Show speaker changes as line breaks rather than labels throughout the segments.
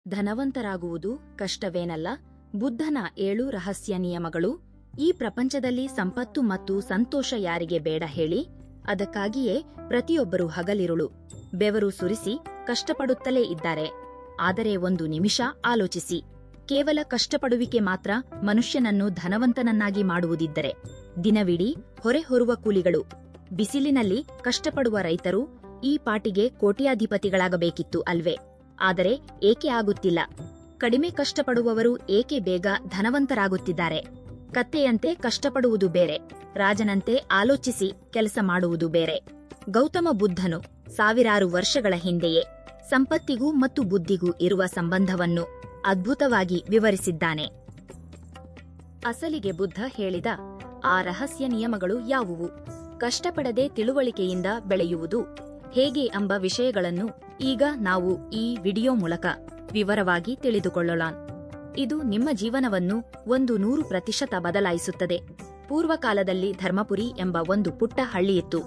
ಧನವಂತರಾಗುವುದು ಕಷ್ಟವೇನಲ್ಲ. ಬುದ್ಧನ 7 ರಹಸ್ಯ ನಿಯಮಗಳು. ಈ ಪ್ರಪಂಚದಲ್ಲಿ ಸಂಪತ್ತು ಮತ್ತು ಸಂತೋಷ ಯಾರಿಗೆ ಬೇಡ ಹೇಳಿ? ಅದಕ್ಕಾಗಿಯೇ ಪ್ರತಿಯೊಬ್ಬರೂ ಹಗಲಿರುಳು ಬೆವರು ಸುರಿಸಿ ಕಷ್ಟಪಡುತ್ತಲೇ ಇದ್ದಾರೆ. ಆದರೆ ಒಂದು ನಿಮಿಷ ಆಲೋಚಿಸಿ, ಕೇವಲ ಕಷ್ಟಪಡುವಿಕೆ ಮಾತ್ರ ಮನುಷ್ಯನನ್ನು ಧನವಂತನನ್ನಾಗಿ ಮಾಡುವುದಿದ್ದರೆ ದಿನವಿಡೀ ಹೊರೆ ಹೊರುವ ಕೂಲಿಗಳು, ಬಿಸಿಲಿನಲ್ಲಿ ಕಷ್ಟಪಡುವ ರೈತರು ಈ ಪಾಟಿಗೆ ಕೋಟ್ಯಾಧಿಪತಿಗಳಾಗಬೇಕಿತ್ತು ಅಲ್ವೇ? ಆದರೆ ಏಕೆ ಆಗುತ್ತಿಲ್ಲ? ಕಡಿಮೆ ಕಷ್ಟಪಡುವವರು ಏಕೆ ಬೇಗ ಧನವಂತರಾಗುತ್ತಿದ್ದಾರೆ? ಕತ್ತೆಯಂತೆ ಕಷ್ಟಪಡುವುದು ಬೇರೆ, ರಾಜನಂತೆ ಆಲೋಚಿಸಿ ಕೆಲಸ ಮಾಡುವುದು ಬೇರೆ. ಗೌತಮ ಬುದ್ಧನು ಸಾವಿರಾರು ವರ್ಷಗಳ ಹಿಂದೆಯೇ ಸಂಪತ್ತಿಗೂ ಮತ್ತು ಬುದ್ಧಿಗೂ ಇರುವ ಸಂಬಂಧವನ್ನು ಅದ್ಭುತವಾಗಿ ವಿವರಿಸಿದ್ದಾನೆ. ಅಸಲಿಗೆ ಬುದ್ಧ ಹೇಳಿದ ಆ ರಹಸ್ಯ ನಿಯಮಗಳು ಯಾವುವು? ಕಷ್ಟಪಡದೆ ತಿಳುವಳಿಕೆಯಿಂದ ಬೆಳೆಯುವುದು ಹೇಗೆ ಎಂಬ ವಿಷಯಗಳನ್ನು ಈಗ ನಾವು ಈ ವಿಡಿಯೋ ಮೂಲಕ ವಿವರವಾಗಿ ತಿಳಿದುಕೊಳ್ಳೋಣ. ಇದು ನಿಮ್ಮ ಜೀವನವನ್ನು 100% ಬದಲಾಯಿಸುತ್ತದೆ. ಪೂರ್ವಕಾಲದಲ್ಲಿ ಧರ್ಮಪುರಿ ಎಂಬ ಒಂದು ಪುಟ್ಟ ಹಳ್ಳಿಯಿತ್ತು.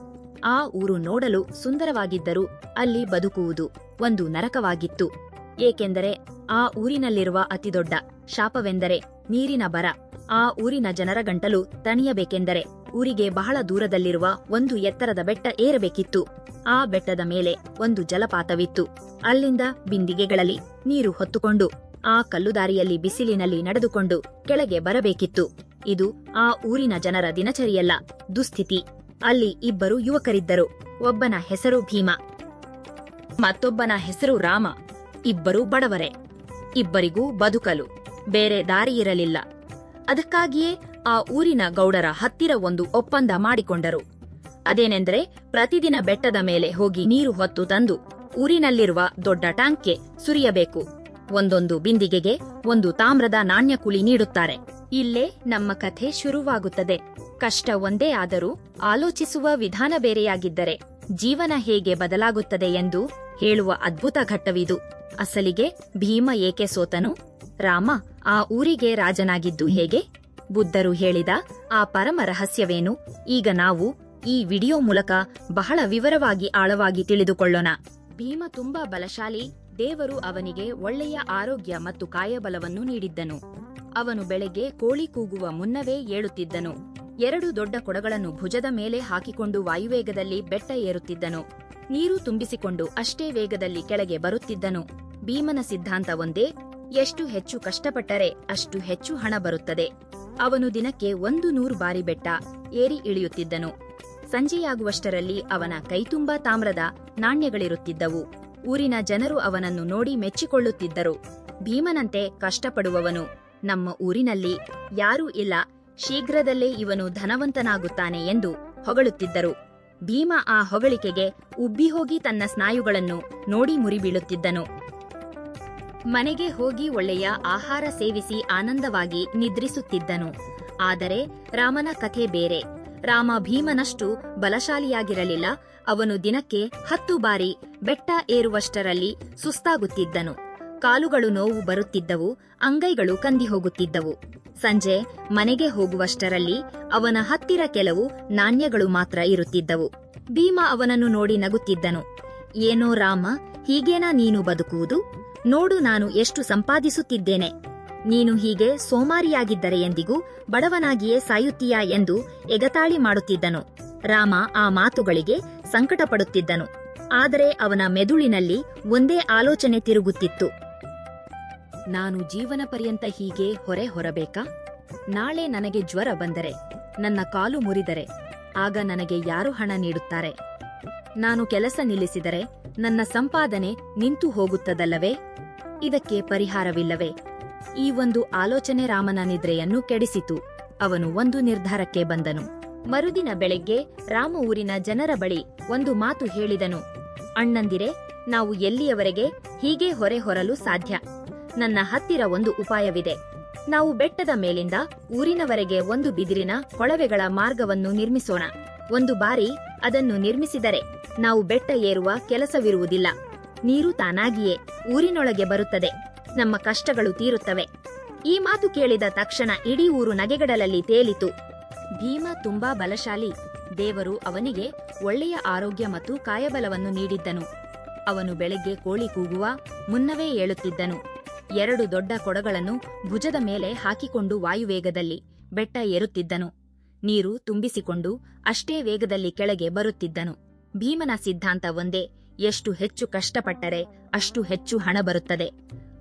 ಆ ಊರು ನೋಡಲು ಸುಂದರವಾಗಿದ್ದರೂ ಅಲ್ಲಿ ಬದುಕುವುದು ಒಂದು ನರಕವಾಗಿತ್ತು. ಏಕೆಂದರೆ ಆ ಊರಿನಲ್ಲಿರುವ ಅತಿದೊಡ್ಡ ಶಾಪವೆಂದರೆ ನೀರಿನ ಬರ. ಆ ಊರಿನ ಜನರ ಗಂಟಲು ತಣಿಯಬೇಕೆಂದರೆ ಊರಿಗೆ ಬಹಳ ದೂರದಲ್ಲಿರುವ ಒಂದು ಎತ್ತರದ ಬೆಟ್ಟ ಏರಬೇಕಿತ್ತು. ಆ ಬೆಟ್ಟದ ಮೇಲೆ ಒಂದು ಜಲಪಾತವಿತ್ತು. ಅಲ್ಲಿಂದ ಬಿಂದಿಗೆಗಳಲ್ಲಿ ನೀರು ಹೊತ್ತುಕೊಂಡು ಆ ಕಲ್ಲುದಾರಿಯಲ್ಲಿ ಬಿಸಿಲಿನಲ್ಲಿ ನಡೆದುಕೊಂಡು ಕೆಳಗೆ ಬರಬೇಕಿತ್ತು. ಇದು ಆ ಊರಿನ ಜನರ ದಿನಚರಿಯಲ್ಲ, ದುಸ್ಥಿತಿ. ಅಲ್ಲಿ 2 ಯುವಕರಿದ್ದರು. ಒಬ್ಬನ ಹೆಸರು ಭೀಮ, ಮತ್ತೊಬ್ಬನ ಹೆಸರು ರಾಮ. ಇಬ್ಬರೂ ಬಡವರೇ. ಇಬ್ಬರಿಗೂ ಬದುಕಲು ಬೇರೆ ದಾರಿಯಿರಲಿಲ್ಲ. ಅದಕ್ಕಾಗಿಯೇ ಆ ಊರಿನ ಗೌಡರ ಹತ್ತಿರ ಒಂದು ಒಪ್ಪಂದ ಮಾಡಿಕೊಂಡರು. ಅದೇನೆಂದರೆ, ಪ್ರತಿದಿನ ಬೆಟ್ಟದ ಮೇಲೆ ಹೋಗಿ ನೀರು ಹೊತ್ತು ತಂದು ಊರಿನಲ್ಲಿರುವ ದೊಡ್ಡ ಟ್ಯಾಂಕ್ಗೆ ಸುರಿಯಬೇಕು. ಒಂದೊಂದು ಬಿಂದಿಗೆಗೆ ಒಂದು ತಾಮ್ರದ ನಾಣ್ಯ ಕುಳಿ ನೀಡುತ್ತಾರೆ. ಇಲ್ಲೇ ನಮ್ಮ ಕಥೆ ಶುರುವಾಗುತ್ತದೆ. ಕಷ್ಟ ಒಂದೇ ಆದರೂ ಆಲೋಚಿಸುವ ವಿಧಾನ ಬೇರೆಯಾಗಿದ್ದರೆ ಜೀವನ ಹೇಗೆ ಬದಲಾಗುತ್ತದೆ ಎಂದು ಹೇಳುವ ಅದ್ಭುತ ಘಟ್ಟವಿದು. ಅಸಲಿಗೆ ಭೀಮ ಏಕೆ ಸೋತನು? ರಾಮ ಆ ಊರಿಗೆ ರಾಜನಾಗಿದ್ದು ಹೇಗೆ? ಬುದ್ಧರು ಹೇಳಿದ ಆ ಪರಮ ರಹಸ್ಯವೇನು? ಈಗ ನಾವು ಈ ವಿಡಿಯೋ ಮೂಲಕ ಬಹಳ ವಿವರವಾಗಿ ಆಳವಾಗಿ ತಿಳಿದುಕೊಳ್ಳೋಣ. ಭೀಮ ತುಂಬಾ ಬಲಶಾಲಿ. ದೇವರು ಅವನಿಗೆ ಒಳ್ಳೆಯ ಆರೋಗ್ಯ ಮತ್ತು ಕಾಯಬಲವನ್ನು ನೀಡಿದ್ದನು. ಅವನು ಬೆಳಗ್ಗೆ ಕೋಳಿ ಕೂಗುವ ಮುನ್ನವೇ ಏಳುತ್ತಿದ್ದನು. 2 ದೊಡ್ಡ ಕೊಡಗಳನ್ನು ಭುಜದ ಮೇಲೆ ಹಾಕಿಕೊಂಡು ವಾಯುವೇಗದಲ್ಲಿ ಬೆಟ್ಟ ಏರುತ್ತಿದ್ದನು. ನೀರು ತುಂಬಿಸಿಕೊಂಡು ಅಷ್ಟೇ ವೇಗದಲ್ಲಿ ಕೆಳಗೆ ಬರುತ್ತಿದ್ದನು. ಭೀಮನ ಸಿದ್ಧಾಂತ ಒಂದೇ: ಎಷ್ಟು ಹೆಚ್ಚು ಕಷ್ಟಪಟ್ಟರೆ ಅಷ್ಟು ಹೆಚ್ಚು ಹಣ ಬರುತ್ತದೆ. ಅವನು ದಿನಕ್ಕೆ 100 ಬಾರಿ ಬೆಟ್ಟ ಏರಿ ಇಳಿಯುತ್ತಿದ್ದನು. ಸಂಜೆಯಾಗುವಷ್ಟರಲ್ಲಿ ಅವನ ಕೈತುಂಬಾ ತಾಮ್ರದ ನಾಣ್ಯಗಳಿರುತ್ತಿದ್ದವು. ಊರಿನ ಜನರು ಅವನನ್ನು ನೋಡಿ ಮೆಚ್ಚಿಕೊಳ್ಳುತ್ತಿದ್ದರು. ಭೀಮನಂತೆ ಕಷ್ಟಪಡುವವನು ನಮ್ಮ ಊರಿನಲ್ಲಿ ಯಾರೂ ಇಲ್ಲ, ಶೀಘ್ರದಲ್ಲೇ ಇವನು ಧನವಂತನಾಗುತ್ತಾನೆ ಎಂದು ಹೊಗಳುತ್ತಿದ್ದರು. ಭೀಮ ಆ ಹೊಗಳಿಕೆಗೆ ಉಬ್ಬಿಹೋಗಿ ತನ್ನ ಸ್ನಾಯುಗಳನ್ನು ನೋಡಿ ಮುರಿಬೀಳುತ್ತಿದ್ದನು. ಮನೆಗೆ ಹೋಗಿ ಒಳ್ಳೆಯ ಆಹಾರ ಸೇವಿಸಿ ಆನಂದವಾಗಿ ನಿದ್ರಿಸುತ್ತಿದ್ದನು. ಆದರೆ ರಾಮನ ಕಥೆ ಬೇರೆ. ರಾಮ ಭೀಮನಷ್ಟು ಬಲಶಾಲಿಯಾಗಿರಲಿಲ್ಲ. ಅವನು ದಿನಕ್ಕೆ 10 ಬಾರಿ ಬೆಟ್ಟ ಏರುವಷ್ಟರಲ್ಲಿ ಸುಸ್ತಾಗುತ್ತಿದ್ದನು. ಕಾಲುಗಳು ನೋವು ಬರುತ್ತಿದ್ದವು, ಅಂಗೈಗಳು ಕಂದಿ ಹೋಗುತ್ತಿದ್ದವು. ಸಂಜೆ ಮನೆಗೆ ಹೋಗುವಷ್ಟರಲ್ಲಿ ಅವನ ಹತ್ತಿರ ಕೆಲವು ನಾಣ್ಯಗಳು ಮಾತ್ರ ಇರುತ್ತಿದ್ದವು. ಭೀಮ ಅವನನ್ನು ನೋಡಿ ನಗುತ್ತಿದ್ದನು. ಏನೋ ರಾಮ, ಹೀಗೇನಾ ನೀನು ಬದುಕುವುದು? ನೋಡು, ನಾನು ಎಷ್ಟು ಸಂಪಾದಿಸುತ್ತಿದ್ದೇನೆ. ನೀನು ಹೀಗೆ ಸೋಮಾರಿಯಾಗಿದ್ದರೆ ಎಂದಿಗೂ ಬಡವನಾಗಿಯೇ ಸಾಯುತ್ತೀಯಾ ಎಂದು ಎಗತಾಳಿ ಮಾಡುತ್ತಿದ್ದನು. ರಾಮ ಆ ಮಾತುಗಳಿಗೆ ಸಂಕಟಪಡುತ್ತಿದ್ದನು. ಆದರೆ ಅವನ ಮೆದುಳಿನಲ್ಲಿ ಒಂದೇ ಆಲೋಚನೆ ತಿರುಗುತ್ತಿತ್ತು: ನಾನು ಜೀವನ ಪರ್ಯಂತ ಹೀಗೆ ಹೊರೆ ಹೊರಬೇಕಾ? ನಾಳೆ ನನಗೆ ಜ್ವರ ಬಂದರೆ, ನನ್ನ ಕಾಲು ಮುರಿದರೆ ಆಗ ನನಗೆ ಯಾರು ಹಣ ನೀಡುತ್ತಾರೆ? ನಾನು ಕೆಲಸ ನಿಲ್ಲಿಸಿದರೆ ನನ್ನ ಸಂಪಾದನೆ ನಿಂತು ಹೋಗುತ್ತದಲ್ಲವೇ? ಇದಕ್ಕೆ ಪರಿಹಾರವಿಲ್ಲವೇ? ಈ ಒಂದು ಆಲೋಚನೆ ರಾಮನ ನಿದ್ರೆಯನ್ನು ಕೆಡಿಸಿತು. ಅವನು ಒಂದು ನಿರ್ಧಾರಕ್ಕೆ ಬಂದನು. ಮರುದಿನ ಬೆಳಗ್ಗೆ ರಾಮ ಊರಿನ ಜನರ ಬಳಿ ಒಂದು ಮಾತು ಹೇಳಿದನು: ಅಣ್ಣಂದಿರೆ, ನಾವು ಎಲ್ಲಿಯವರೆಗೆ ಹೀಗೆ ಹೊರೆ ಹೊರಲು ಸಾಧ್ಯ? ನನ್ನ ಹತ್ತಿರ ಒಂದು ಉಪಾಯವಿದೆ. ನಾವು ಬೆಟ್ಟದ ಮೇಲಿಂದ ಊರಿನವರೆಗೆ ಒಂದು ಬಿದಿರಿನ ಕೊಳವೆಗಳ ಮಾರ್ಗವನ್ನು ನಿರ್ಮಿಸೋಣ. ಒಂದು ಬಾರಿ ಅದನ್ನು ನಿರ್ಮಿಸಿದರೆ ನಾವು ಬೆಟ್ಟ ಏರುವ ಕೆಲಸವಿರುವುದಿಲ್ಲ. ನೀರು ತಾನಾಗಿಯೇ ಊರಿನೊಳಗೆ ಬರುತ್ತದೆ. ನಮ್ಮ ಕಷ್ಟಗಳು ತೀರುತ್ತವೆ. ಈ ಮಾತು ಕೇಳಿದ ತಕ್ಷಣ ಇಡೀ ಊರು ನಗೆಗಡಲಲ್ಲಿ ತೇಲಿತು. ಭೀಮ ತುಂಬಾ ಬಲಶಾಲಿ. ದೇವರು ಅವನಿಗೆ ಒಳ್ಳೆಯ ಆರೋಗ್ಯ ಮತ್ತು ಕಾಯಬಲವನ್ನು ನೀಡಿದ್ದನು. ಅವನು ಬೆಳಗ್ಗೆ ಕೋಳಿ ಕೂಗುವ ಮುನ್ನವೇ ಏಳುತ್ತಿದ್ದನು. 2 ದೊಡ್ಡ ಕೊಡಗಳನ್ನು ಭುಜದ ಮೇಲೆ ಹಾಕಿಕೊಂಡು ವಾಯುವೇಗದಲ್ಲಿ ಬೆಟ್ಟ ಏರುತ್ತಿದ್ದನು. ನೀರು ತುಂಬಿಸಿಕೊಂಡು ಅಷ್ಟೇ ವೇಗದಲ್ಲಿ ಕೆಳಗೆ ಬರುತ್ತಿದ್ದನು. ಭೀಮನ ಸಿದ್ಧಾಂತ ಒಂದೇ, ಎಷ್ಟು ಹೆಚ್ಚು ಕಷ್ಟಪಟ್ಟರೆ ಅಷ್ಟು ಹೆಚ್ಚು ಹಣ ಬರುತ್ತದೆ.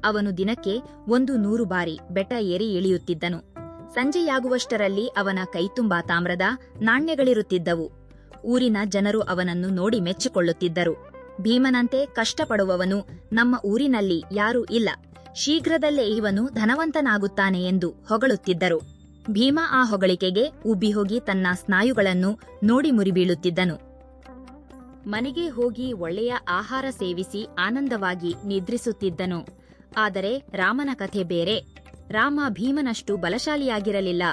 ಅವನು ದಿನಕ್ಕೆ 100 ಬಾರಿ ಬೆಟ್ಟ ಏರಿ ಇಳಿಯುತ್ತಿದ್ದನು. ಸಂಜೆಯಾಗುವಷ್ಟರಲ್ಲಿ ಅವನ ಕೈತುಂಬಾ ತಾಮ್ರದ ನಾಣ್ಯಗಳಿರುತ್ತಿದ್ದವು. ಊರಿನ ಜನರು ಅವನನ್ನು ನೋಡಿ ಮೆಚ್ಚಿಕೊಳ್ಳುತ್ತಿದ್ದರು. ಭೀಮನಂತೆ ಕಷ್ಟಪಡುವವನು ನಮ್ಮ ಊರಿನಲ್ಲಿ ಯಾರೂ ಇಲ್ಲ, ಶೀಘ್ರದಲ್ಲೇ ಇವನು ಧನವಂತನಾಗುತ್ತಾನೆ ಎಂದು ಹೊಗಳುತ್ತಿದ್ದರು. ಭೀಮ ಆ ಹೊಗಳಿಕೆಗೆ ಉಬ್ಬಿಹೋಗಿ ತನ್ನ ಸ್ನಾಯುಗಳನ್ನು ನೋಡಿ ಮುರಿಬೀಳುತ್ತಿದ್ದನು. ಮನೆಗೆ ಹೋಗಿ ಒಳ್ಳೆಯ ಆಹಾರ ಸೇವಿಸಿ ಆನಂದವಾಗಿ ನಿದ್ರಿಸುತ್ತಿದ್ದನು. ಆದರೆ ರಾಮನ ಕಥೆ ಬೇರೆ. ರಾಮ ಭೀಮನಷ್ಟು ಬಲಶಾಲಿಯಾಗಿರಲಿಲ್ಲ.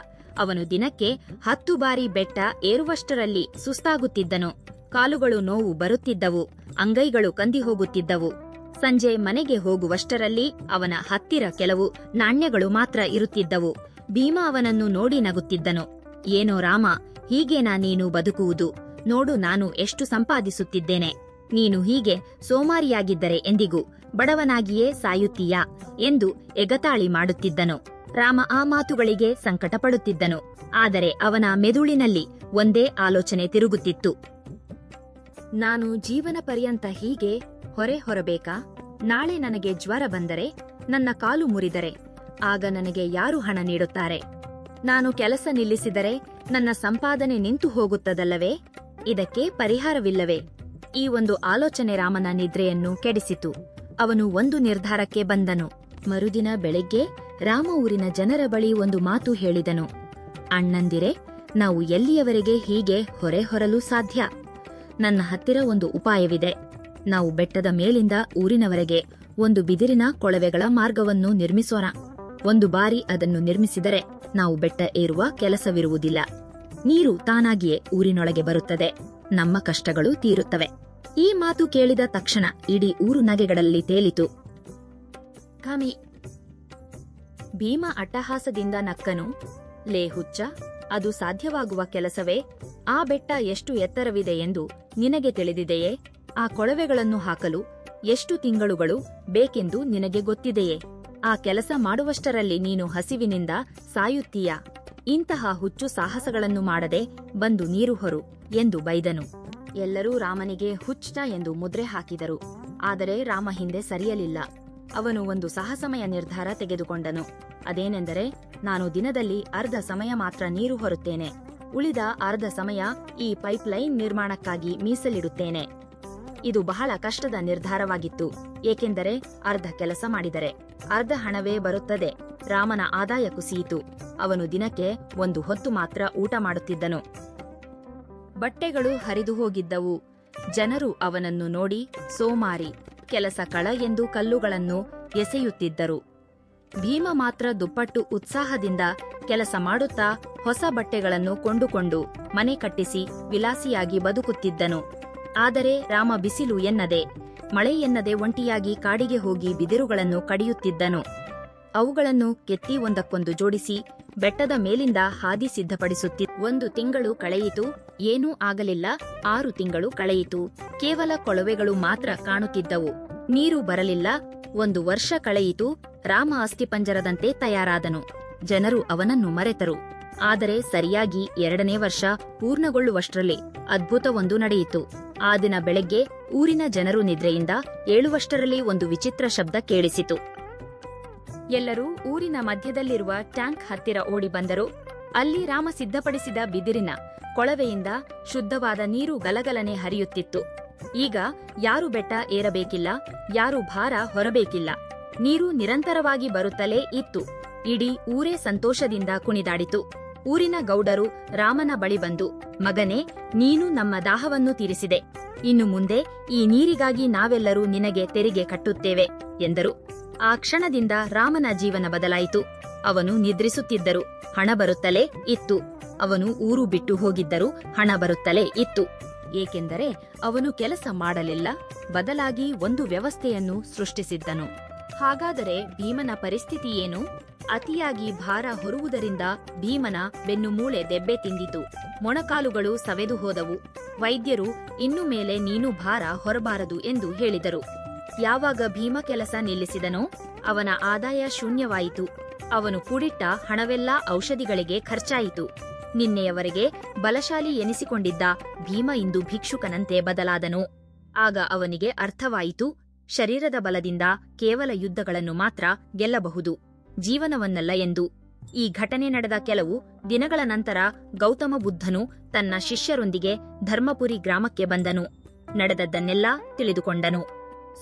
ಅವನು ದಿನಕ್ಕೆ 10 ಬಾರಿ ಬೆಟ್ಟ ಏರುವಷ್ಟರಲ್ಲಿ ಸುಸ್ತಾಗುತ್ತಿದ್ದನು. ಕಾಲುಗಳು ನೋವು ಬರುತ್ತಿದ್ದವು, ಅಂಗೈಗಳು ಕಂದಿ ಹೋಗುತ್ತಿದ್ದವು. ಸಂಜೆ ಮನೆಗೆ ಹೋಗುವಷ್ಟರಲ್ಲಿ ಅವನ ಹತ್ತಿರ ಕೆಲವು ನಾಣ್ಯಗಳು ಮಾತ್ರ ಇರುತ್ತಿದ್ದವು. ಭೀಮ ಅವನನ್ನು ನೋಡಿ ನಗುತ್ತಿದ್ದನು. ಏನೋ ರಾಮ, ಹೀಗೇನಾ ನೀನು ಬದುಕುವುದು? ನೋಡು, ನಾನು ಎಷ್ಟು ಸಂಪಾದಿಸುತ್ತಿದ್ದೇನೆ. ನೀನು ಹೀಗೆ ಸೋಮಾರಿಯಾಗಿದ್ದರೆ ಎಂದಿಗೂ ಬಡವನಾಗಿಯೇ ಸಾಯುತ್ತೀಯಾ ಎಂದು ಎಗತಾಳಿ ಮಾಡುತ್ತಿದ್ದನು. ರಾಮ ಆ ಮಾತುಗಳಿಗೆ ಸಂಕಟಪಡುತ್ತಿದ್ದನು. ಆದರೆ ಅವನ ಮೆದುಳಿನಲ್ಲಿ ಒಂದೇ ಆಲೋಚನೆ ತಿರುಗುತ್ತಿತ್ತು. ನಾನು ಜೀವನ ಪರ್ಯಂತ ಹೀಗೆ ಹೊರೆ ಹೊರಬೇಕಾ? ನಾಳೆ ನನಗೆ ಜ್ವರ ಬಂದರೆ, ನನ್ನ ಕಾಲು ಮುರಿದರೆ, ಆಗ ನನಗೆ ಯಾರು ಹಣ ನೀಡುತ್ತಾರೆ? ನಾನು ಕೆಲಸ ನಿಲ್ಲಿಸಿದರೆ ನನ್ನ ಸಂಪಾದನೆ ನಿಂತು ಹೋಗುತ್ತದಲ್ಲವೇ? ಇದಕ್ಕೆ ಪರಿಹಾರವಿಲ್ಲವೇ? ಈ ಒಂದು ಆಲೋಚನೆ ರಾಮನ ನಿದ್ರೆಯನ್ನು ಕೆಡಿಸಿತು. ಅವನು ಒಂದು ನಿರ್ಧಾರಕ್ಕೆ ಬಂದನು. ಮರುದಿನ ಬೆಳಗ್ಗೆ ರಾಮ ಊರಿನ ಜನರ ಬಳಿ ಒಂದು ಮಾತು ಹೇಳಿದನು. ಅಣ್ಣಂದಿರೆ, ನಾವು ಎಲ್ಲಿಯವರೆಗೆ ಹೀಗೆ ಹೊರೆ ಹೊರಲು ಸಾಧ್ಯ? ನನ್ನ ಹತ್ತಿರ ಒಂದು ಉಪಾಯವಿದೆ. ನಾವು ಬೆಟ್ಟದ ಮೇಲಿಂದ ಊರಿನವರೆಗೆ ಒಂದು ಬಿದಿರಿನ ಕೊಳವೆಗಳ ಮಾರ್ಗವನ್ನು ನಿರ್ಮಿಸೋಣ. ಒಂದು ಬಾರಿ ಅದನ್ನು ನಿರ್ಮಿಸಿದರೆ ನಾವು ಬೆಟ್ಟ ಏರುವ ಕೆಲಸವಿರುವುದಿಲ್ಲ. ನೀರು ತಾನಾಗಿಯೇ ಊರಿನೊಳಗೆ ಬರುತ್ತದೆ. ನಮ್ಮ ಕಷ್ಟಗಳು ತೀರುತ್ತವೆ. ಈ ಮಾತು ಕೇಳಿದ ತಕ್ಷಣ ಇಡೀ ಊರು ನಗೆಗಳಲ್ಲಿ ತೇಲಿತು. ಕಾಮಿ ಭೀಮ ಅಟ್ಟಹಾಸದಿಂದ ನಕ್ಕನು. ಲೇ ಹುಚ್ಚ, ಅದು ಸಾಧ್ಯವಾಗುವ ಕೆಲಸವೇ? ಆ ಬೆಟ್ಟ ಎಷ್ಟು ಎತ್ತರವಿದೆ ಎಂದು ನಿನಗೆ ತಿಳಿದಿದೆಯೇ? ಆ ಕೊಳವೆಗಳನ್ನು ಹಾಕಲು ಎಷ್ಟು ತಿಂಗಳುಗಳು ಬೇಕೆಂದು ನಿನಗೆ ಗೊತ್ತಿದೆಯೇ? ಆ ಕೆಲಸ ಮಾಡುವಷ್ಟರಲ್ಲಿ ನೀನು ಹಸಿವಿನಿಂದ ಸಾಯುತ್ತೀಯಾ? ಇಂತಹ ಹುಚ್ಚು ಸಾಹಸಗಳನ್ನು ಮಾಡದೆ ಬಂದು ನೀರು ಹೊರು ಎಂದು ಬೈದನು. ಎಲ್ಲರೂ ರಾಮನಿಗೆ ಹುಚ್ಚ ಎಂದು ಮುದ್ರೆ ಹಾಕಿದರು. ಆದರೆ ರಾಮ ಹಿಂದೆ ಸರಿಯಲಿಲ್ಲ. ಅವನು ಒಂದು ಸಾಹಸಮಯ ನಿರ್ಧಾರ ತೆಗೆದುಕೊಂಡನು. ಅದೇನೆಂದರೆ, ನಾನು ದಿನದಲ್ಲಿ ಅರ್ಧ ಸಮಯ ಮಾತ್ರ ನೀರು ಹೊರುತ್ತೇನೆ. ಉಳಿದ ಅರ್ಧ ಸಮಯ ಈ ಪೈಪ್ಲೈನ್ ನಿರ್ಮಾಣಕ್ಕಾಗಿ ಮೀಸಲಿಡುತ್ತೇನೆ. ಇದು ಬಹಳ ಕಷ್ಟದ ನಿರ್ಧಾರವಾಗಿತ್ತು. ಏಕೆಂದರೆ ಅರ್ಧ ಕೆಲಸ ಮಾಡಿದರೆ ಅರ್ಧ ಹಣವೇ ಬರುತ್ತದೆ. ರಾಮನ ಆದಾಯ ಕುಸಿಯಿತು. ಅವನು ದಿನಕ್ಕೆ 1 ಹೊತ್ತು ಮಾತ್ರ ಊಟ ಮಾಡುತ್ತಿದ್ದನು. ಬಟ್ಟೆಗಳು ಹರಿದು ಹೋಗಿದ್ದವು. ಜನರು ಅವನನ್ನು ನೋಡಿ ಸೋಮಾರಿ, ಕೆಲಸ ಕಳ ಎಂದು ಕಲ್ಲುಗಳನ್ನು ಎಸೆಯುತ್ತಿದ್ದರು. ಭೀಮ ಮಾತ್ರ ದುಪ್ಪಟ್ಟು ಉತ್ಸಾಹದಿಂದ ಕೆಲಸ ಮಾಡುತ್ತಾ ಹೊಸ ಬಟ್ಟೆಗಳನ್ನು ಕೊಂಡುಕೊಂಡು ಮನೆ ಕಟ್ಟಿಸಿ ವಿಲಾಸಿಯಾಗಿ ಬದುಕುತ್ತಿದ್ದನು. ಆದರೆ ರಾಮ ಬಿಸಿಲು ಎನ್ನದೆ, ಮಳೆ ಎನ್ನದೆ ಒಂಟಿಯಾಗಿ ಕಾಡಿಗೆ ಹೋಗಿ ಬಿದಿರುಗಳನ್ನು ಕಡಿಯುತ್ತಿದ್ದನು. ಅವುಗಳನ್ನು ಕೆತ್ತಿ ಒಂದಕ್ಕೊಂದು ಜೋಡಿಸಿ ಬೆಟ್ಟದ ಮೇಲಿಂದ ಹಾದಿ ಸಿದ್ಧಪಡಿಸುತ್ತಿದ್ದ. 1 ತಿಂಗಳು ಕಳೆಯಿತು, ಏನೂ ಆಗಲಿಲ್ಲ. 6 ತಿಂಗಳು ಕಳೆಯಿತು, ಕೇವಲ ಕೊಳವೆಗಳು ಮಾತ್ರ ಕಾಣುತ್ತಿದ್ದವು. ನೀರು ಬರಲಿಲ್ಲ. 1 ವರ್ಷ ಕಳೆಯಿತು. ರಾಮ ಅಸ್ಥಿಪಂಜರದಂತೆ ತಯಾರಾದನು. ಜನರು ಅವನನ್ನು ಮರೆತರು. ಆದರೆ ಸರಿಯಾಗಿ 2ನೇ ವರ್ಷ ಪೂರ್ಣಗೊಳ್ಳುವಷ್ಟರಲ್ಲಿ ಅದ್ಭುತವೊಂದು ನಡೆಯಿತು. ಆ ದಿನ ಬೆಳಗ್ಗೆ ಊರಿನ ಜನರು ನಿದ್ರೆಯಿಂದ ಏಳುವಷ್ಟರಲ್ಲಿ ಒಂದು ವಿಚಿತ್ರ ಶಬ್ದ ಕೇಳಿಸಿತು. ಎಲ್ಲರೂ ಊರಿನ ಮಧ್ಯದಲ್ಲಿರುವ ಟ್ಯಾಂಕ್ ಹತ್ತಿರ ಓಡಿ ಬಂದರು. ಅಲ್ಲಿ ರಾಮ ಸಿದ್ಧಪಡಿಸಿದ ಬಿದಿರಿನ ಕೊಳವೆಯಿಂದ ಶುದ್ಧವಾದ ನೀರು ಗಲಗಲನೆ ಹರಿಯುತ್ತಿತ್ತು. ಈಗ ಯಾರು ಬೆಟ್ಟ ಏರಬೇಕಿಲ್ಲ, ಯಾರು ಭಾರ ಹೊರಬೇಕಿಲ್ಲ. ನೀರು ನಿರಂತರವಾಗಿ ಬರುತ್ತಲೇ ಇತ್ತು. ಇಡೀ ಊರೇ ಸಂತೋಷದಿಂದ ಕುಣಿದಾಡಿತು. ಊರಿನ ಗೌಡರು ರಾಮನ ಬಳಿ ಬಂದು, ಮಗನೇ, ನೀನು ನಮ್ಮ ದಾಹವನ್ನು ತೀರಿಸಿದೆ. ಇನ್ನು ಮುಂದೆ ಈ ನೀರಿಗಾಗಿ ನಾವೆಲ್ಲರೂ ನಿನಗೆ ತೆರಿಗೆ ಕಟ್ಟುತ್ತೇವೆ ಎಂದರು. ಆ ಕ್ಷಣದಿಂದ ರಾಮನ ಜೀವನ ಬದಲಾಯಿತು. ಅವನು ನಿದ್ರಿಸುತ್ತಿದ್ದರು, ಹಣ ಬರುತ್ತಲೇ ಇತ್ತು. ಅವನು ಊರು ಬಿಟ್ಟು ಹೋಗಿದ್ದರೂ ಹಣ ಬರುತ್ತಲೇ ಇತ್ತು. ಏಕೆಂದರೆ ಅವನು ಕೆಲಸ ಮಾಡಲಿಲ್ಲ, ಬದಲಾಗಿ ಒಂದು ವ್ಯವಸ್ಥೆಯನ್ನು ಸೃಷ್ಟಿಸಿದ್ದನು. ಹಾಗಾದರೆ ಭೀಮನ ಪರಿಸ್ಥಿತಿ ಏನು? ಅತಿಯಾಗಿ ಭಾರ ಹೊರುವುದರಿಂದ ಭೀಮನ ಬೆನ್ನುಮೂಳೆ ದೆಬ್ಬೆ ತಿಂದಿತು. ಮೊಣಕಾಲುಗಳು ಸವೆದು ಹೋದವು. ವೈದ್ಯರು ಇನ್ನು ಮೇಲೆ ನೀನು ಭಾರ ಹೊರಬಾರದು ಎಂದು ಹೇಳಿದರು. ಯಾವಾಗ ಭೀಮ ಕೆಲಸ ನಿಲ್ಲಿಸಿದನೋ ಅವನ ಆದಾಯ ಶೂನ್ಯವಾಯಿತು. ಅವನು ಕೂಡಿಟ್ಟ ಹಣವೆಲ್ಲಾ ಔಷಧಿಗಳಿಗೆ ಖರ್ಚಾಯಿತು. ನಿನ್ನೆಯವರೆಗೆ ಬಲಶಾಲಿ ಎನಿಸಿಕೊಂಡಿದ್ದ ಭೀಮ ಇಂದು ಭಿಕ್ಷುಕನಂತೆ ಬದಲಾದನು. ಆಗ ಅವನಿಗೆ ಅರ್ಥವಾಯಿತು, ಶರೀರದ ಬಲದಿಂದ ಕೇವಲ ಯುದ್ಧಗಳನ್ನು ಮಾತ್ರ ಗೆಲ್ಲಬಹುದು, ಜೀವನವನ್ನಲ್ಲ ಎಂದು. ಈ ಘಟನೆ ನಡೆದ ಕೆಲವು ದಿನಗಳ ನಂತರ ಗೌತಮ ಬುದ್ಧನು ತನ್ನ ಶಿಷ್ಯರೊಂದಿಗೆ ಧರ್ಮಪುರಿ ಗ್ರಾಮಕ್ಕೆ ಬಂದನು. ನಡೆದದ್ದನ್ನೆಲ್ಲ ತಿಳಿದುಕೊಂಡನು.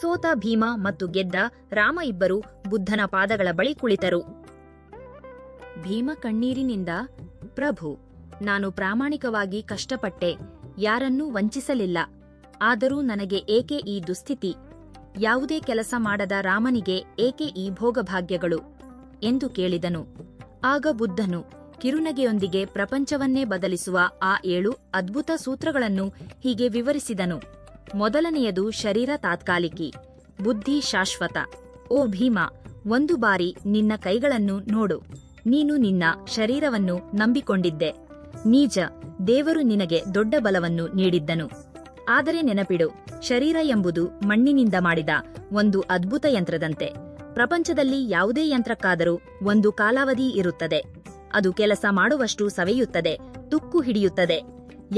ಸೋತ ಭೀಮ ಮತ್ತು ಗೆದ್ದ ರಾಮ ಇಬ್ಬರು ಬುದ್ಧನ ಪಾದಗಳ ಬಳಿ ಕುಳಿತರು. ಭೀಮ ಕಣ್ಣೀರಿನಿಂದ, ಪ್ರಭು, ನಾನು ಪ್ರಾಮಾಣಿಕವಾಗಿ ಕಷ್ಟಪಟ್ಟೆ, ಯಾರನ್ನೂ ವಂಚಿಸಲಿಲ್ಲ. ಆದರೂ ನನಗೆ ಏಕೆ ಈ ದುಸ್ಥಿತಿ? ಯಾವುದೇ ಕೆಲಸ ಮಾಡದ ರಾಮನಿಗೆ ಏಕೆ ಈ ಭೋಗಭಾಗ್ಯಗಳು ಎಂದು ಕೇಳಿದನು. ಆಗ ಬುದ್ಧನು ಕಿರುನಗೆಯೊಂದಿಗೆ ಪ್ರಪಂಚವನ್ನೇ ಬದಲಿಸುವ ಆ 7 ಅದ್ಭುತ ಸೂತ್ರಗಳನ್ನು ಹೀಗೆ ವಿವರಿಸಿದನು. ಮೊದಲನೆಯದು ಶರೀರ ತಾತ್ಕಾಲಿಕಿ, ಬುದ್ಧಿ ಶಾಶ್ವತ. ಓ ಭೀಮ, ಒಂದು ಬಾರಿ ನಿನ್ನ ಕೈಗಳನ್ನು ನೋಡು. ನೀನು ನಿನ್ನ ಶರೀರವನ್ನು ನಂಬಿಕೊಂಡಿದ್ದೆ. ನಿಜ, ದೇವರು ನಿನಗೆ ದೊಡ್ಡ ಬಲವನ್ನು ನೀಡಿದ್ದನು. ಆದರೆ ನೆನಪಿಡು, ಶರೀರ ಎಂಬುದು ಮಣ್ಣಿನಿಂದ ಮಾಡಿದ ಒಂದು ಅದ್ಭುತ ಯಂತ್ರದಂತೆ. ಪ್ರಪಂಚದಲ್ಲಿ ಯಾವುದೇ ಯಂತ್ರಕ್ಕಾದರೂ ಒಂದು ಕಾಲಾವಧಿ ಇರುತ್ತದೆ. ಅದು ಕೆಲಸ ಮಾಡುವಷ್ಟು ಸವೆಯುತ್ತದೆ, ತುಕ್ಕು ಹಿಡಿಯುತ್ತದೆ.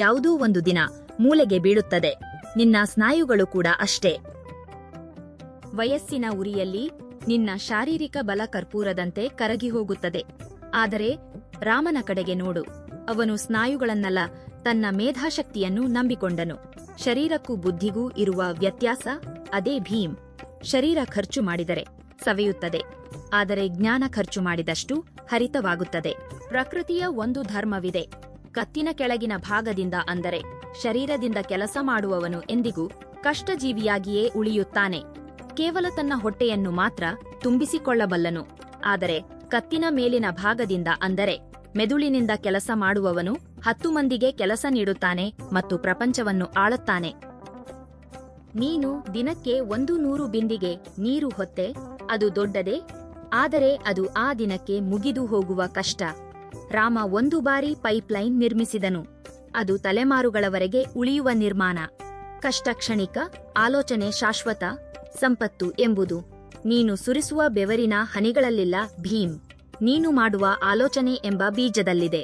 ಯಾವುದೋ ಒಂದು ದಿನ ಮೂಲೆಗೆ ಬೀಳುತ್ತದೆ. ನಿನ್ನ ಸ್ನಾಯುಗಳು ಕೂಡ ಅಷ್ಟೇ. ವಯಸ್ಸಿನ ಉರಿಯಲ್ಲಿ ನಿನ್ನ ಶಾರೀರಿಕ ಬಲ ಕರ್ಪೂರದಂತೆ ಕರಗಿ ಹೋಗುತ್ತದೆ. ಆದರೆ ರಾಮನ ಕಡೆಗೆ ನೋಡು. ಅವನು ಸ್ನಾಯುಗಳನ್ನಲ್ಲ, ತನ್ನ ಮೇಧಾಶಕ್ತಿಯನ್ನು ನಂಬಿಕೊಂಡನು. ಶರೀರಕ್ಕೂ ಬುದ್ಧಿಗೂ ಇರುವ ವ್ಯತ್ಯಾಸ ಅದೇ ಭೀಮ್. ಶರೀರ ಖರ್ಚು ಮಾಡಿದರೆ ಸವೆಯುತ್ತದೆ, ಆದರೆ ಜ್ಞಾನ ಖರ್ಚು ಮಾಡಿದಷ್ಟು ಹರಿತವಾಗುತ್ತದೆ. ಪ್ರಕೃತಿಯ ಒಂದು ಧರ್ಮವಿದೆ. ಕತ್ತಿನ ಕೆಳಗಿನ ಭಾಗದಿಂದ, ಅಂದರೆ ಶರೀರದಿಂದ ಕೆಲಸ ಮಾಡುವವನು ಎಂದಿಗೂ ಕಷ್ಟಜೀವಿಯಾಗಿಯೇ ಉಳಿಯುತ್ತಾನೆ. ಕೇವಲ ತನ್ನ ಹೊಟ್ಟೆಯನ್ನು ಮಾತ್ರ ತುಂಬಿಸಿಕೊಳ್ಳಬಲ್ಲನು. ಆದರೆ ಕತ್ತಿನ ಮೇಲಿನ ಭಾಗದಿಂದ, ಅಂದರೆ ಮೆದುಳಿನಿಂದ ಕೆಲಸ ಮಾಡುವವನು 10 ಮಂದಿಗೆ ಕೆಲಸ ನೀಡುತ್ತಾನೆ ಮತ್ತು ಪ್ರಪಂಚವನ್ನು ಆಳುತ್ತಾನೆ. ನೀನು ದಿನಕ್ಕೆ 100 ಬಿಂದಿಗೆ ನೀರು ಹೊತ್ತೆ, ಅದು ದೊಡ್ಡದೇ, ಆದರೆ ಅದು ಆ ದಿನಕ್ಕೆ ಮುಗಿದು ಹೋಗುವ ಕಷ್ಟ. ರಾಮ 1 ಬಾರಿ ಪೈಪ್ಲೈನ್ ನಿರ್ಮಿಸಿದನು. ಅದು ತಲೆಮಾರುಗಳವರೆಗೆ ಉಳಿಯುವ ನಿರ್ಮಾಣ. ಕಷ್ಟ ಕ್ಷಣಿಕ, ಆಲೋಚನೆ ಶಾಶ್ವತ. ಸಂಪತ್ತು ಎಂಬುದು ನೀನು ಸುರಿಸುವ ಬೆವರಿನ ಹನಿಗಳಲ್ಲಿಲ್ಲ ಭೀಮ್. ನೀನು ಮಾಡುವ ಆಲೋಚನೆ ಎಂಬ ಬೀಜದಲ್ಲಿದೆ.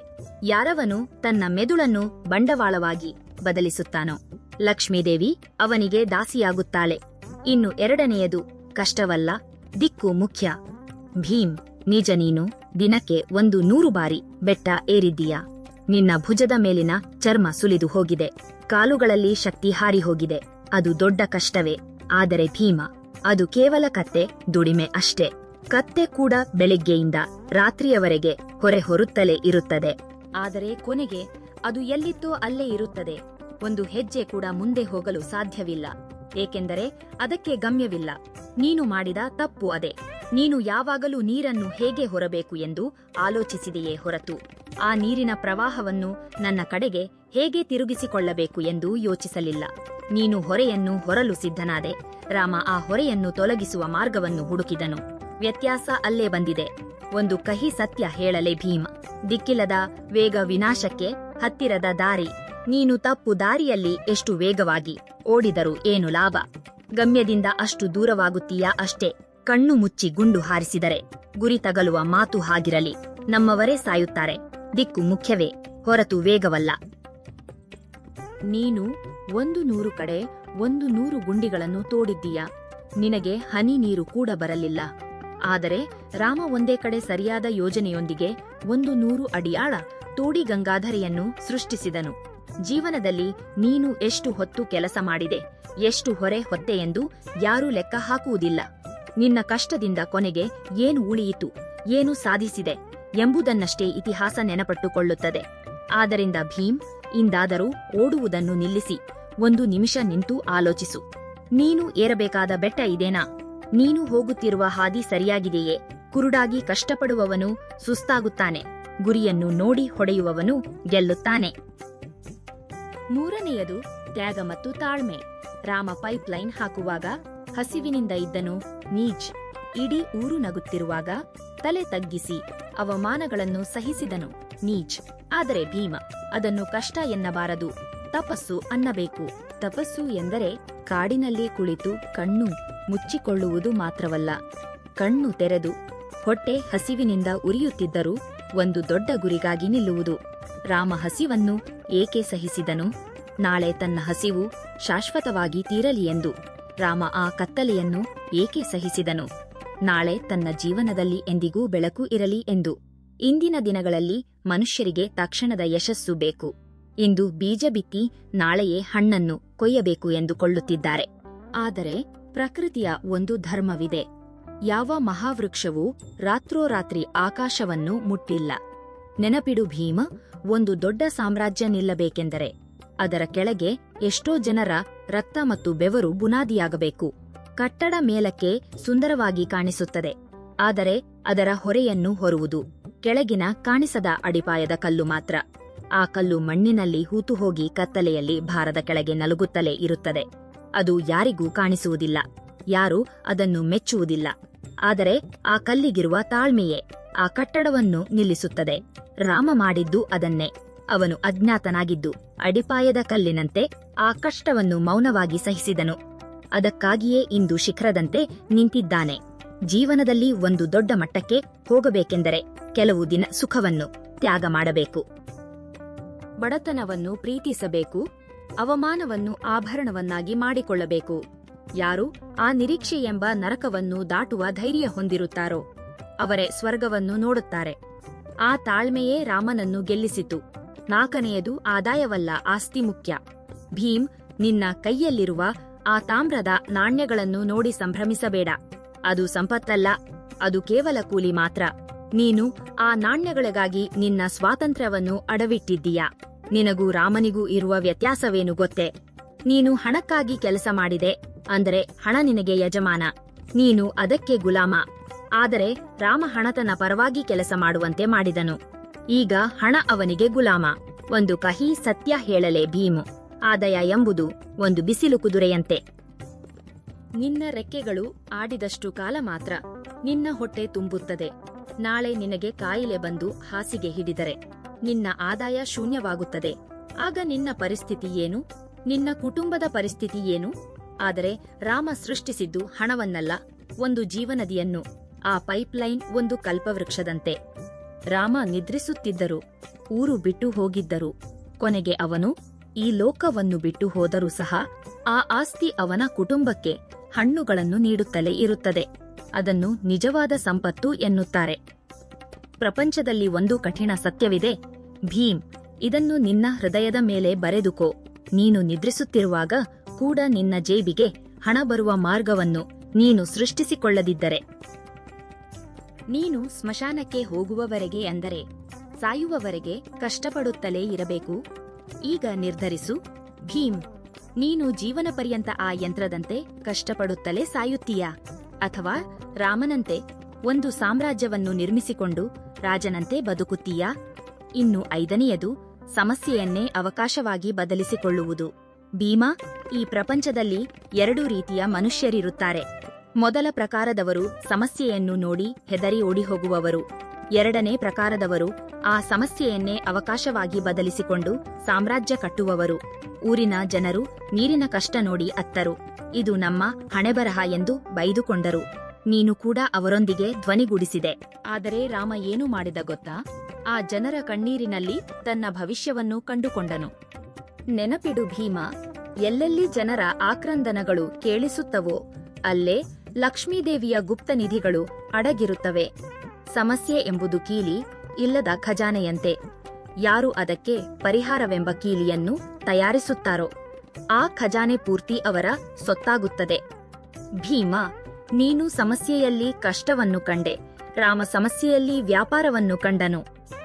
ಯಾರವನು ತನ್ನ ಮೆದುಳನ್ನು ಬಂಡವಾಳವಾಗಿ ಬದಲಿಸುತ್ತಾನೋ, ಲಕ್ಷ್ಮೀದೇವಿ ಅವನಿಗೆ ದಾಸಿಯಾಗುತ್ತಾಳೆ. ಇನ್ನು 2ನೆಯದು ಕಷ್ಟವಲ್ಲ, ದಿಕ್ಕು ಮುಖ್ಯ. ಭೀಮ್, ನಿಜ ನೀನು ದಿನಕ್ಕೆ 100 ಬಾರಿ ಬೆಟ್ಟ ಏರಿದ್ದೀಯಾ. ನಿನ್ನ ಭುಜದ ಮೇಲಿನ ಚರ್ಮ ಸುಲಿದು ಹೋಗಿದೆ, ಕಾಲುಗಳಲ್ಲಿ ಶಕ್ತಿ ಹಾರಿ ಹೋಗಿದೆ. ಅದು ದೊಡ್ಡ ಕಷ್ಟವೇ. ಆದರೆ ಭೀಮ, ಅದು ಕೇವಲ ಕತ್ತೆ ದುಡಿಮೆ ಅಷ್ಟೇ. ಕತ್ತೆ ಕೂಡ ಬೆಳಿಗ್ಗೆಯಿಂದ ರಾತ್ರಿಯವರೆಗೆ ಹೊರೆ ಹೊರುತ್ತಲೇ ಇರುತ್ತದೆ. ಆದರೆ ಕೊನೆಗೆ ಅದು ಎಲ್ಲಿತ್ತೋ ಅಲ್ಲೇ ಇರುತ್ತದೆ. ಒಂದು ಹೆಜ್ಜೆ ಕೂಡ ಮುಂದೆ ಹೋಗಲು ಸಾಧ್ಯವಿಲ್ಲ, ಏಕೆಂದರೆ ಅದಕ್ಕೆ ಗಮ್ಯವಿಲ್ಲ. ನೀನು ಮಾಡಿದ ತಪ್ಪು ಅದೇ. ನೀನು ಯಾವಾಗಲೂ ನೀರನ್ನು ಹೇಗೆ ಹೊರಬೇಕು ಎಂದು ಆಲೋಚಿಸಿದೆಯೇ ಹೊರತು, ಆ ನೀರಿನ ಪ್ರವಾಹವನ್ನು ನನ್ನ ಕಡೆಗೆ ಹೇಗೆ ತಿರುಗಿಸಿಕೊಳ್ಳಬೇಕು ಎಂದು ಯೋಚಿಸಲಿಲ್ಲ. ನೀನು ಹೊರೆಯನ್ನು ಹೊರಲು ಸಿದ್ಧನಾದೆ. ರಾಮ ಆ ಹೊರೆಯನ್ನು ತೊಲಗಿಸುವ ಮಾರ್ಗವನ್ನು ಹುಡುಕಿದನು. ವ್ಯತ್ಯಾಸ ಅಲ್ಲೇ ಬಂದಿದೆ. ಒಂದು ಕಹಿ ಸತ್ಯ ಹೇಳಲೇ ಭೀಮ, ದಿಕ್ಕಿಲ್ಲದ ವೇಗ ವಿನಾಶಕ್ಕೆ ಹತ್ತಿರದ ದಾರಿ. ನೀನು ತಪ್ಪು ದಾರಿಯಲ್ಲಿ ಎಷ್ಟು ವೇಗವಾಗಿ ಓಡಿದರೂ ಏನು ಲಾಭ? ಗಮ್ಯದಿಂದ ಅಷ್ಟು ದೂರವಾಗುತ್ತೀಯಾ ಅಷ್ಟೇ. ಕಣ್ಣು ಮುಚ್ಚಿ ಗುಂಡು ಹಾರಿಸಿದರೆ ಗುರಿ ತಗಲುವ ಮಾತು ಹಾಗಿರಲಿ. ನಮ್ಮವರೇ ಸಾಯುತ್ತಾರೆ. ದಿಕ್ಕು ಮುಖ್ಯವೇ ಹೊರತು ವೇಗವಲ್ಲ. ನೀನು 100 ಕಡೆ 100 ಗುಂಡಿಗಳನ್ನು ತೋಡಿದ್ದೀಯಾ. ನಿನಗೆ ಹನಿ ನೀರು ಕೂಡ ಬರಲಿಲ್ಲ. ಆದರೆ ರಾಮ ಒಂದೇ ಕಡೆ ಸರಿಯಾದ ಯೋಜನೆಯೊಂದಿಗೆ 100 ಅಡಿ ಆಳ ತೋಡಿ ಗಂಗಾಧರೆಯನ್ನು ಸೃಷ್ಟಿಸಿದನು. ಜೀವನದಲ್ಲಿ ನೀನು ಎಷ್ಟು ಹೊತ್ತು ಕೆಲಸ ಮಾಡಿದೆ, ಎಷ್ಟು ಹೊರೆ ಹೊತ್ತೆ ಎಂದು ಯಾರೂ ಲೆಕ್ಕ ಹಾಕುವುದಿಲ್ಲ. ನಿನ್ನ ಕಷ್ಟದಿಂದ ಕೊನೆಗೆ ಏನು ಉಳಿಯಿತು, ಏನು ಸಾಧಿಸಿದೆ ಎಂಬುದನ್ನಷ್ಟೇ ಇತಿಹಾಸ ನೆನಪಟ್ಟುಕೊಳ್ಳುತ್ತದೆ. ಆದ್ದರಿಂದ ಭೀಮ್, ಇಂದಾದರೂ ಓಡುವುದನ್ನು ನಿಲ್ಲಿಸಿ 1 ನಿಮಿಷ ನಿಂತು ಆಲೋಚಿಸು. ನೀನು ಏರಬೇಕಾದ ಬೆಟ್ಟ ಇದೇನಾ? ನೀನು ಹೋಗುತ್ತಿರುವ ಹಾದಿ ಸರಿಯಾಗಿದೆಯೇ? ಕುರುಡಾಗಿ ಕಷ್ಟಪಡುವವನು ಸುಸ್ತಾಗುತ್ತಾನೆ, ಗುರಿಯನ್ನು ನೋಡಿ ಹೊಡೆಯುವವನು ಗೆಲ್ಲುತ್ತಾನೆ. 3ನೆಯದು ತ್ಯಾಗ ಮತ್ತು ತಾಳ್ಮೆ. ರಾಮ ಪೈಪ್ಲೈನ್ ಹಾಕುವಾಗ ಹಸಿವಿನಿಂದ ಇದ್ದನು. ನೀಜ್ ಇಡೀ ಊರು ನಗುತ್ತಿರುವಾಗ ತಲೆ ತಗ್ಗಿಸಿ ಅವಮಾನಗಳನ್ನು ಸಹಿಸಿದನು. ನೀಜ್. ಆದರೆ ಭೀಮ ಅದನ್ನು ಕಷ್ಟ ಎನ್ನಬಾರದು, ತಪಸ್ಸು ಅನ್ನಬೇಕು. ತಪಸ್ಸು ಎಂದರೆ ಕಾಡಿನಲ್ಲಿ ಕುಳಿತು ಕಣ್ಣು ಮುಚ್ಚಿಕೊಳ್ಳುವುದು ಮಾತ್ರವಲ್ಲ, ಕಣ್ಣು ತೆರೆದು ಹೊಟ್ಟೆ ಹಸಿವಿನಿಂದ ಉರಿಯುತ್ತಿದ್ದರೂ ಒಂದು ದೊಡ್ಡ ಗುರಿಗಾಗಿ ನಿಲ್ಲುವುದು. ರಾಮ ಹಸಿವನ್ನು ಏಕೆ ಸಹಿಸಿದನು? ನಾಳೆ ತನ್ನ ಹಸಿವು ಶಾಶ್ವತವಾಗಿ ತೀರಲಿ ಎಂದು. ರಾಮ ಆ ಕತ್ತಲೆಯನ್ನು ಏಕೆ ಸಹಿಸಿದನು? ನಾಳೆ ತನ್ನ ಜೀವನದಲ್ಲಿ ಎಂದಿಗೂ ಬೆಳಕು ಇರಲಿ ಎಂದು. ಇಂದಿನ ದಿನಗಳಲ್ಲಿ ಮನುಷ್ಯರಿಗೆ ತಕ್ಷಣದ ಯಶಸ್ಸು ಬೇಕು. ಇಂದು ಬೀಜ ಬಿತ್ತಿ ನಾಳೆಯೇ ಹಣ್ಣನ್ನು ಕೊಯ್ಯಬೇಕು ಎಂದುಕೊಳ್ಳುತ್ತಿದ್ದಾರೆ. ಆದರೆ ಪ್ರಕೃತಿಯ ಒಂದು ಧರ್ಮವಿದೆ. ಯಾವ ಮಹಾವೃಕ್ಷವೂ ರಾತ್ರೋರಾತ್ರಿ ಆಕಾಶವನ್ನು ಮುಟ್ಟಿಲ್ಲ. ನೆನಪಿಡು ಭೀಮ, ಒಂದು ದೊಡ್ಡ ಸಾಮ್ರಾಜ್ಯ ನಿಲ್ಲಬೇಕೆಂದರೆ ಅದರ ಕೆಳಗೆ ಎಷ್ಟೋ ಜನರ ರಕ್ತ ಮತ್ತು ಬೆವರು ಬುನಾದಿಯಾಗಬೇಕು. ಕಟ್ಟಡ ಮೇಲಕ್ಕೆ ಸುಂದರವಾಗಿ ಕಾಣಿಸುತ್ತದೆ, ಆದರೆ ಅದರ ಹೊರೆಯನ್ನು ಹೊರುವುದು ಕೆಳಗಿನ ಕಾಣಿಸದ ಅಡಿಪಾಯದ ಕಲ್ಲು ಮಾತ್ರ. ಆ ಕಲ್ಲು ಮಣ್ಣಿನಲ್ಲಿ ಹೂತುಹೋಗಿ ಕತ್ತಲೆಯಲ್ಲಿ ಭಾರದ ಕೆಳಗೆ ನಲುಗುತ್ತಲೇ ಇರುತ್ತದೆ. ಅದು ಯಾರಿಗೂ ಕಾಣಿಸುವುದಿಲ್ಲ, ಯಾರೂ ಅದನ್ನು ಮೆಚ್ಚುವುದಿಲ್ಲ. ಆದರೆ ಆ ಕಲ್ಲಿಗಿರುವ ತಾಳ್ಮೆಯೇ ಆ ಕಟ್ಟಡವನ್ನು ನಿಲ್ಲಿಸುತ್ತದೆ. ರಾಮ ಮಾಡಿದ್ದು ಅದನ್ನೇ. ಅವನು ಅಜ್ಞಾತನಾಗಿದ್ದು ಅಡಿಪಾಯದ ಕಲ್ಲಿನಂತೆ ಆ ಕಷ್ಟವನ್ನು ಮೌನವಾಗಿ ಸಹಿಸಿದನು. ಅದಕ್ಕಾಗಿಯೇ ಇಂದು ಶಿಖರದಂತೆ ನಿಂತಿದ್ದಾನೆ. ಜೀವನದಲ್ಲಿ ಒಂದು ದೊಡ್ಡ ಮಟ್ಟಕ್ಕೆ ಹೋಗಬೇಕೆಂದರೆ ಕೆಲವು ದಿನ ಸುಖವನ್ನು ತ್ಯಾಗ ಮಾಡಬೇಕು. ಬಡತನವನ್ನು ಪ್ರೀತಿಸಬೇಕು, ಅವಮಾನವನ್ನು ಆಭರಣವನ್ನಾಗಿ ಮಾಡಿಕೊಳ್ಳಬೇಕು. ಯಾರು ಆ ನಿರೀಕ್ಷೆ ಎಂಬ ನರಕವನ್ನು ದಾಟುವ ಧೈರ್ಯ ಹೊಂದಿರುತ್ತಾರೋ ಅವರೇ ಸ್ವರ್ಗವನ್ನು ನೋಡುತ್ತಾರೆ. ಆ ತಾಳ್ಮೆಯೇ ರಾಮನನ್ನು ಗೆಲ್ಲಿಸಿತು. ನಾಲ್ಕನೆಯದು ಆದಾಯವಲ್ಲ, ಆಸ್ತಿ ಮುಖ್ಯ. ಭೀಮ್, ನಿನ್ನ ಕೈಯಲ್ಲಿರುವ ಆ ತಾಮ್ರದ ನಾಣ್ಯಗಳನ್ನು ನೋಡಿ ಸಂಭ್ರಮಿಸಬೇಡ. ಅದು ಸಂಪತ್ತಲ್ಲ, ಅದು ಕೇವಲ ಕೂಲಿ ಮಾತ್ರ. ನೀನು ಆ ನಾಣ್ಯಗಳಿಗಾಗಿ ನಿನ್ನ ಸ್ವಾತಂತ್ರ್ಯವನ್ನು ಅಡವಿಟ್ಟಿದ್ದೀಯಾ? ನಿನಗೂ ರಾಮನಿಗೂ ಇರುವ ವ್ಯತ್ಯಾಸವೇನು ಗೊತ್ತೇ? ನೀನು ಹಣಕ್ಕಾಗಿ ಕೆಲಸ ಮಾಡಿದೆ ಅಂದರೆ ಹಣ ನಿನಗೆ ಯಜಮಾನ, ನೀನು ಅದಕ್ಕೆ ಗುಲಾಮ. ಆದರೆ ರಾಮ ಹಣತನ ಪರವಾಗಿ ಕೆಲಸ ಮಾಡುವಂತೆ ಮಾಡಿದನು. ಈಗ ಹಣ ಅವನಿಗೆ ಗುಲಾಮ. ಒಂದು ಕಹಿ ಸತ್ಯ ಹೇಳಲೇ ಭೀಮು, ಆದಾಯ ಎಂಬುದು ಒಂದು ಬಿಸಿಲು ಕುದುರೆಯಂತೆ. ನಿನ್ನ ರೆಕ್ಕೆಗಳು ಆಡಿದಷ್ಟು ಕಾಲ ಮಾತ್ರ ನಿನ್ನ ಹೊಟ್ಟೆ ತುಂಬುತ್ತದೆ. ನಾಳೆ ನಿನಗೆ ಕಾಯಿಲೆ ಬಂದು ಹಾಸಿಗೆ ಹಿಡಿದರೆ ನಿನ್ನ ಆದಾಯ ಶೂನ್ಯವಾಗುತ್ತದೆ. ಆಗ ನಿನ್ನ ಪರಿಸ್ಥಿತಿ ಏನು? ನಿನ್ನ ಕುಟುಂಬದ ಪರಿಸ್ಥಿತಿ ಏನು? ಆದರೆ ರಾಮ ಸೃಷ್ಟಿಸಿದ್ದು ಹಣವನ್ನಲ್ಲ, ಒಂದು ಜೀವನದಿಯನ್ನು. ಆ ಪೈಪ್ಲೈನ್ ಒಂದು ಕಲ್ಪವೃಕ್ಷದಂತೆ. ರಾಮ ನಿದ್ರಿಸುತ್ತಿದ್ದರು, ಊರು ಬಿಟ್ಟು ಹೋಗಿದ್ದರು. ಕೊನೆಗೆ ಅವನು ಈ ಲೋಕವನ್ನು ಬಿಟ್ಟು ಹೋದರೂ ಸಹ ಆ ಆಸ್ತಿ ಅವನ ಕುಟುಂಬಕ್ಕೆ ಹಣ್ಣುಗಳನ್ನು ನೀಡುತ್ತಲೇ ಇರುತ್ತದೆ. ಅದನ್ನು ನಿಜವಾದ ಸಂಪತ್ತು ಎನ್ನುತ್ತಾರೆ. ಪ್ರಪಂಚದಲ್ಲಿ ಒಂದು ಕಠಿಣ ಸತ್ಯವಿದೆ ಭೀಮ್, ಇದನ್ನು ನಿನ್ನ ಹೃದಯದ ಮೇಲೆ ಬರೆದುಕೋ. ನೀನು ನಿದ್ರಿಸುತ್ತಿರುವಾಗ ಕೂಡ ನಿನ್ನ ಜೇಬಿಗೆ ಹಣ ಬರುವ ಮಾರ್ಗವನ್ನು ನೀನು ಸೃಷ್ಟಿಸಿಕೊಳ್ಳದಿದ್ದರೆ, ನೀನು ಸ್ಮಶಾನಕ್ಕೆ ಹೋಗುವವರೆಗೆ ಅಂದರೆ ಸಾಯುವವರೆಗೆ ಕಷ್ಟಪಡುತ್ತಲೇ ಇರಬೇಕು. ಈಗ ನಿರ್ಧರಿಸು ಭೀಮ್, ನೀನು ಜೀವನ ಪರ್ಯಂತ ಆ ಯಂತ್ರದಂತೆ ಕಷ್ಟಪಡುತ್ತಲೇ ಸಾಯುತ್ತೀಯಾ? ಅಥವಾ ರಾಮನಂತೆ ಒಂದು ಸಾಮ್ರಾಜ್ಯವನ್ನು ನಿರ್ಮಿಸಿಕೊಂಡು ರಾಜನಂತೆ ಬದುಕುತ್ತೀಯಾ? ಇನ್ನು ಐದನೆಯದು ಸಮಸ್ಯೆಯನ್ನೇ ಅವಕಾಶವಾಗಿ ಬದಲಿಸಿಕೊಳ್ಳುವುದು. ಭೀಮಾ, ಈ ಪ್ರಪಂಚದಲ್ಲಿ ಎರಡು ರೀತಿಯ ಮನುಷ್ಯರಿರುತ್ತಾರೆ. ಮೊದಲ ಪ್ರಕಾರದವರು ಸಮಸ್ಯೆಯನ್ನು ನೋಡಿ ಹೆದರಿ ಓಡಿಹೋಗುವವರು. ಎರಡನೇ ಪ್ರಕಾರದವರು ಆ ಸಮಸ್ಯೆಯನ್ನೇ ಅವಕಾಶವಾಗಿ ಬದಲಿಸಿಕೊಂಡು ಸಾಮ್ರಾಜ್ಯ ಕಟ್ಟುವವರು. ಊರಿನ ಜನರು ನೀರಿನ ಕಷ್ಟ ನೋಡಿ ಅತ್ತರು. ಇದು ನಮ್ಮ ಹಣೆಬರಹ ಎಂದು ಬೈದುಕೊಂಡರು. ನೀನು ಕೂಡ ಅವರೊಂದಿಗೆ ಧ್ವನಿಗೂಡಿಸಿದೆ. ಆದರೆ ರಾಮ ಏನು ಮಾಡಿದ ಗೊತ್ತಾ? ಆ ಜನರ ಕಣ್ಣೀರಿನಲ್ಲಿ ತನ್ನ ಭವಿಷ್ಯವನ್ನು ಕಂಡುಕೊಂಡನು. ನೆನಪಿಡು ಭೀಮ, ಎಲ್ಲೆಲ್ಲಿ ಜನರ ಆಕ್ರಂದನಗಳು ಕೇಳಿಸುತ್ತವೋ ಅಲ್ಲೇ ಲಕ್ಷ್ಮೀದೇವಿಯ ಗುಪ್ತ ನಿಧಿಗಳು ಅಡಗಿರುತ್ತವೆ. ಸಮಸ್ಯೆ ಎಂಬುದು ಕೀಲಿ ಇಲ್ಲದ ಖಜಾನೆಯಂತೆ. ಯಾರು ಅದಕ್ಕೆ ಪರಿಹಾರವೆಂಬ ಕೀಲಿಯನ್ನು ತಯಾರಿಸುತ್ತಾರೋ ಆ ಖಜಾನೆ ಪೂರ್ತಿ ಅವರ ಸೊತ್ತಾಗುತ್ತದೆ. ಭೀಮ, ನೀನು ಸಮಸ್ಯೆಯಲ್ಲಿ ಕಷ್ಟವನ್ನು ಕಂಡೆ, ರಾಮ ಸಮಸ್ಯೆಯಲ್ಲಿ ವ್ಯಾಪಾರವನ್ನು ಕಂಡನು.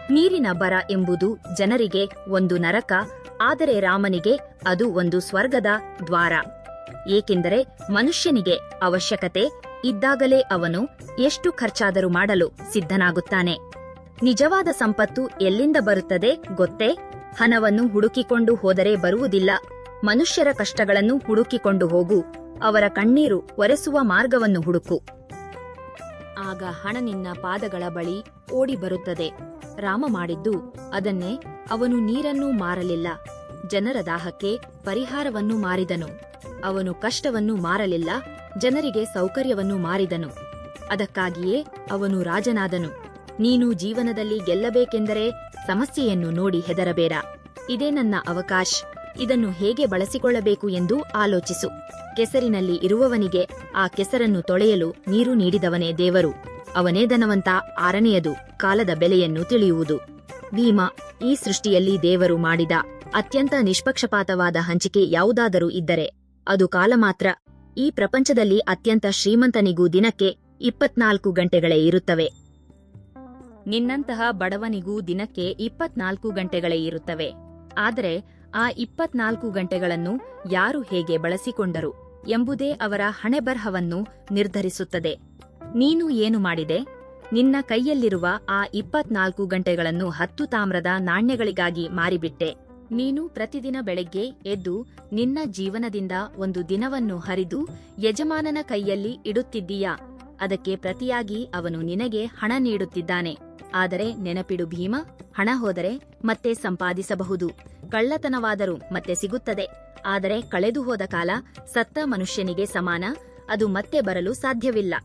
ನೀರಿನ ಬರ ಎಂಬುದು ಜನರಿಗೆ ಒಂದು ನರಕ, ಆದರೆ ರಾಮನಿಗೆ ಅದು ಒಂದು ಸ್ವರ್ಗದ ದ್ವಾರ. ಏಕೆಂದರೆ ಮನುಷ್ಯನಿಗೆ ಅವಶ್ಯಕತೆ ಇದ್ದಾಗಲೇ ಅವನು ಎಷ್ಟು ಖರ್ಚಾದರೂ ಮಾಡಲು ಸಿದ್ಧನಾಗುತ್ತಾನೆ. ನಿಜವಾದ ಸಂಪತ್ತು ಎಲ್ಲಿಂದ ಬರುತ್ತದೆ ಗೊತ್ತೇ? ಹಣವನ್ನು ಹುಡುಕಿಕೊಂಡು ಹೋದರೆ ಬರುವುದಿಲ್ಲ. ಮನುಷ್ಯರ ಕಷ್ಟಗಳನ್ನು ಹುಡುಕಿಕೊಂಡು ಹೋಗು. ಅವರ ಕಣ್ಣೀರು ಒರೆಸುವ ಮಾರ್ಗವನ್ನು ಹುಡುಕು. ಆಗ ಹಣ ನಿನ್ನ ಪಾದಗಳ ಬಳಿ ಓಡಿ ಬರುತ್ತದೆ. ರಾಮ ಮಾಡಿದ್ದು ಅದನ್ನೇ. ಅವನು ನೀರನ್ನು ಮಾರಲಿಲ್ಲ, ಜನರ ದಾಹಕ್ಕೆ ಪರಿಹಾರವನ್ನು ಮಾರಿದನು. ಅವನು ಕಷ್ಟವನ್ನು ಮಾರಲಿಲ್ಲ, ಜನರಿಗೆ ಸೌಕರ್ಯವನ್ನು ಮಾರಿದನು. ಅದಕ್ಕಾಗಿಯೇ ಅವನು ರಾಜನಾದನು. ನೀನು ಜೀವನದಲ್ಲಿ ಗೆಲ್ಲಬೇಕೆಂದರೆ ಸಮಸ್ಯೆಯನ್ನು ನೋಡಿ ಹೆದರಬೇಡ. ಇದೇ ನನ್ನ ಅವಕಾಶ, ಇದನ್ನು ಹೇಗೆ ಬಳಸಿಕೊಳ್ಳಬೇಕು ಎಂದು ಆಲೋಚಿಸು. ಕೆಸರಿನಲ್ಲಿ ಇರುವವನಿಗೆ ಆ ಕೆಸರನ್ನು ತೊಳೆಯಲು ನೀರು ನೀಡಿದವನೇ ದೇವರು. ಅವನೇ ಧನವಂತ. ಆರನೆಯದು, ಕಾಲದ ಬೆಲೆಯನ್ನು ತಿಳಿಯುವುದು. ಭೀಮ, ಈ ಸೃಷ್ಟಿಯಲ್ಲಿ ದೇವರು ಮಾಡಿದ ಅತ್ಯಂತ ನಿಷ್ಪಕ್ಷಪಾತವಾದ ಹಂಚಿಕೆ ಯಾವುದಾದರೂ ಇದ್ದರೆ ಅದು ಕಾಲ ಮಾತ್ರ. ಈ ಪ್ರಪಂಚದಲ್ಲಿ ಅತ್ಯಂತ ಶ್ರೀಮಂತನಿಗೂ ದಿನಕ್ಕೆ 24 ಗಂಟೆಗಳೇ ಇರುತ್ತವೆ. ನಿನ್ನಂತಹ ಬಡವನಿಗೂ ದಿನಕ್ಕೆ 24 ಗಂಟೆಗಳೇ ಇರುತ್ತವೆ. ಆದರೆ ಆ 24 ಗಂಟೆಗಳನ್ನು ಯಾರು ಹೇಗೆ ಬಳಸಿಕೊಂಡರು ಎಂಬುದೇ ಅವರ ಹಣೆಬರಹವನ್ನು ನಿರ್ಧರಿಸುತ್ತದೆ. ನೀನು ಏನು ಮಾಡಿದೆ? ನಿನ್ನ ಕೈಯಲ್ಲಿರುವ ಆ 24 ಗಂಟೆಗಳನ್ನು 10 ತಾಮ್ರದ ನಾಣ್ಯಗಳಿಗಾಗಿ ಮಾರಿಬಿಟ್ಟೆ. ನೀನು ಪ್ರತಿದಿನ ಬೆಳಗ್ಗೆ ಎದ್ದು ನಿನ್ನ ಜೀವನದಿಂದ ಒಂದು ದಿನವನ್ನು ಹರಿದು ಯಜಮಾನನ ಕೈಯಲ್ಲಿ ಇಡುತ್ತಿದ್ದೀಯಾ. ಅದಕ್ಕೆ ಪ್ರತಿಯಾಗಿ ಅವನು ನಿನಗೆ ಹಣ ನೀಡುತ್ತಿದ್ದಾನೆ. ಆದರೆ ನೆನಪಿಡು ಭೀಮ, ಹಣ ಹೋದರೆ ಮತ್ತೆ ಸಂಪಾದಿಸಬಹುದು. ಕಳ್ಳತನವಾದರೂ ಮತ್ತೆ ಸಿಗುತ್ತದೆ. ಆದರೆ ಕಳೆದು ಹೋದ ಕಾಲ ಸತ್ತ ಮನುಷ್ಯನಿಗೆ ಸಮಾನ. ಅದು ಮತ್ತೆ ಬರಲು ಸಾಧ್ಯವಿಲ್ಲ.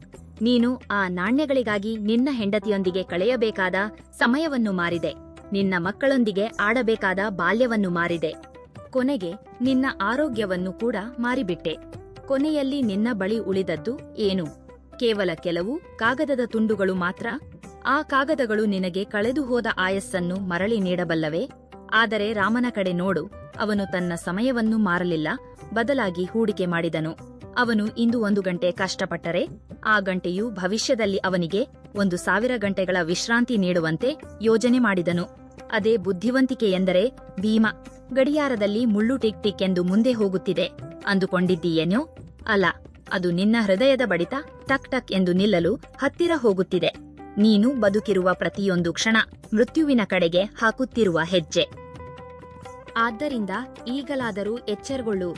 ನೀನು ಆ ನಾಣ್ಯಗಳಿಗಾಗಿ ನಿನ್ನ ಹೆಂಡತಿಯೊಂದಿಗೆ ಕಳೆಯಬೇಕಾದ ಸಮಯವನ್ನು ಮಾರಿದೆ. ನಿನ್ನ ಮಕ್ಕಳೊಂದಿಗೆ ಆಡಬೇಕಾದ ಬಾಲ್ಯವನ್ನು ಮಾರಿದೆ. ಕೊನೆಗೆ ನಿನ್ನ ಆರೋಗ್ಯವನ್ನು ಕೂಡ ಮಾರಿಬಿಟ್ಟೆ. ಕೊನೆಯಲ್ಲಿ ನಿನ್ನ ಬಳಿ ಉಳಿದದ್ದು ಏನು? ಕೇವಲ ಕೆಲವು ಕಾಗದದ ತುಂಡುಗಳು ಮಾತ್ರ. ಆ ಕಾಗದಗಳು ನಿನಗೆ ಕಳೆದು ಹೋದ ಆಯಸ್ಸನ್ನು ಮರಳಿ ನೀಡಬಲ್ಲವೇ? ಆದರೆ ರಾಮನ ಕಡೆ ನೋಡು. ಅವನು ತನ್ನ ಸಮಯವನ್ನು ಮಾರಲಿಲ್ಲ, ಬದಲಾಗಿ ಹೂಡಿಕೆ ಮಾಡಿದನು. ಅವನು ಇಂದು 1 ಗಂಟೆ ಕಷ್ಟಪಟ್ಟರೆ ಆ ಗಂಟೆಯು ಭವಿಷ್ಯದಲ್ಲಿ ಅವನಿಗೆ 1000 ಗಂಟೆಗಳ ವಿಶ್ರಾಂತಿ ನೀಡುವಂತೆ ಯೋಜನೆ ಮಾಡಿದನು. ಅದೇ ಬುದ್ಧಿವಂತಿಕೆ ಎಂದರೆ. ಭೀಮ, ಗಡಿಯಾರದಲ್ಲಿ ಮುಳ್ಳು ಟಿಕ್ ಟಿಕ್ ಎಂದು ಮುಂದೆ ಹೋಗುತ್ತಿದೆ ಅಂದುಕೊಂಡಿದ್ದೀಯೇನೋ? ಅಲ್ಲ, ಅದು ನಿನ್ನ ಹೃದಯದ ಬಡಿತ ಟಕ್ ಟಕ್ ಎಂದು ನಿಲ್ಲಲು ಹತ್ತಿರ ಹೋಗುತ್ತಿದೆ. ನೀನು ಬದುಕಿರುವ ಪ್ರತಿಯೊಂದು ಕ್ಷಣ ಮೃತ್ಯುವಿನ ಕಡೆಗೆ ಹಾಕುತ್ತಿರುವ ಹೆಜ್ಜೆ. ಆದ್ದರಿಂದ ಈಗಲಾದರೂ ಎಚ್ಚರಗೊಳ್ಳು.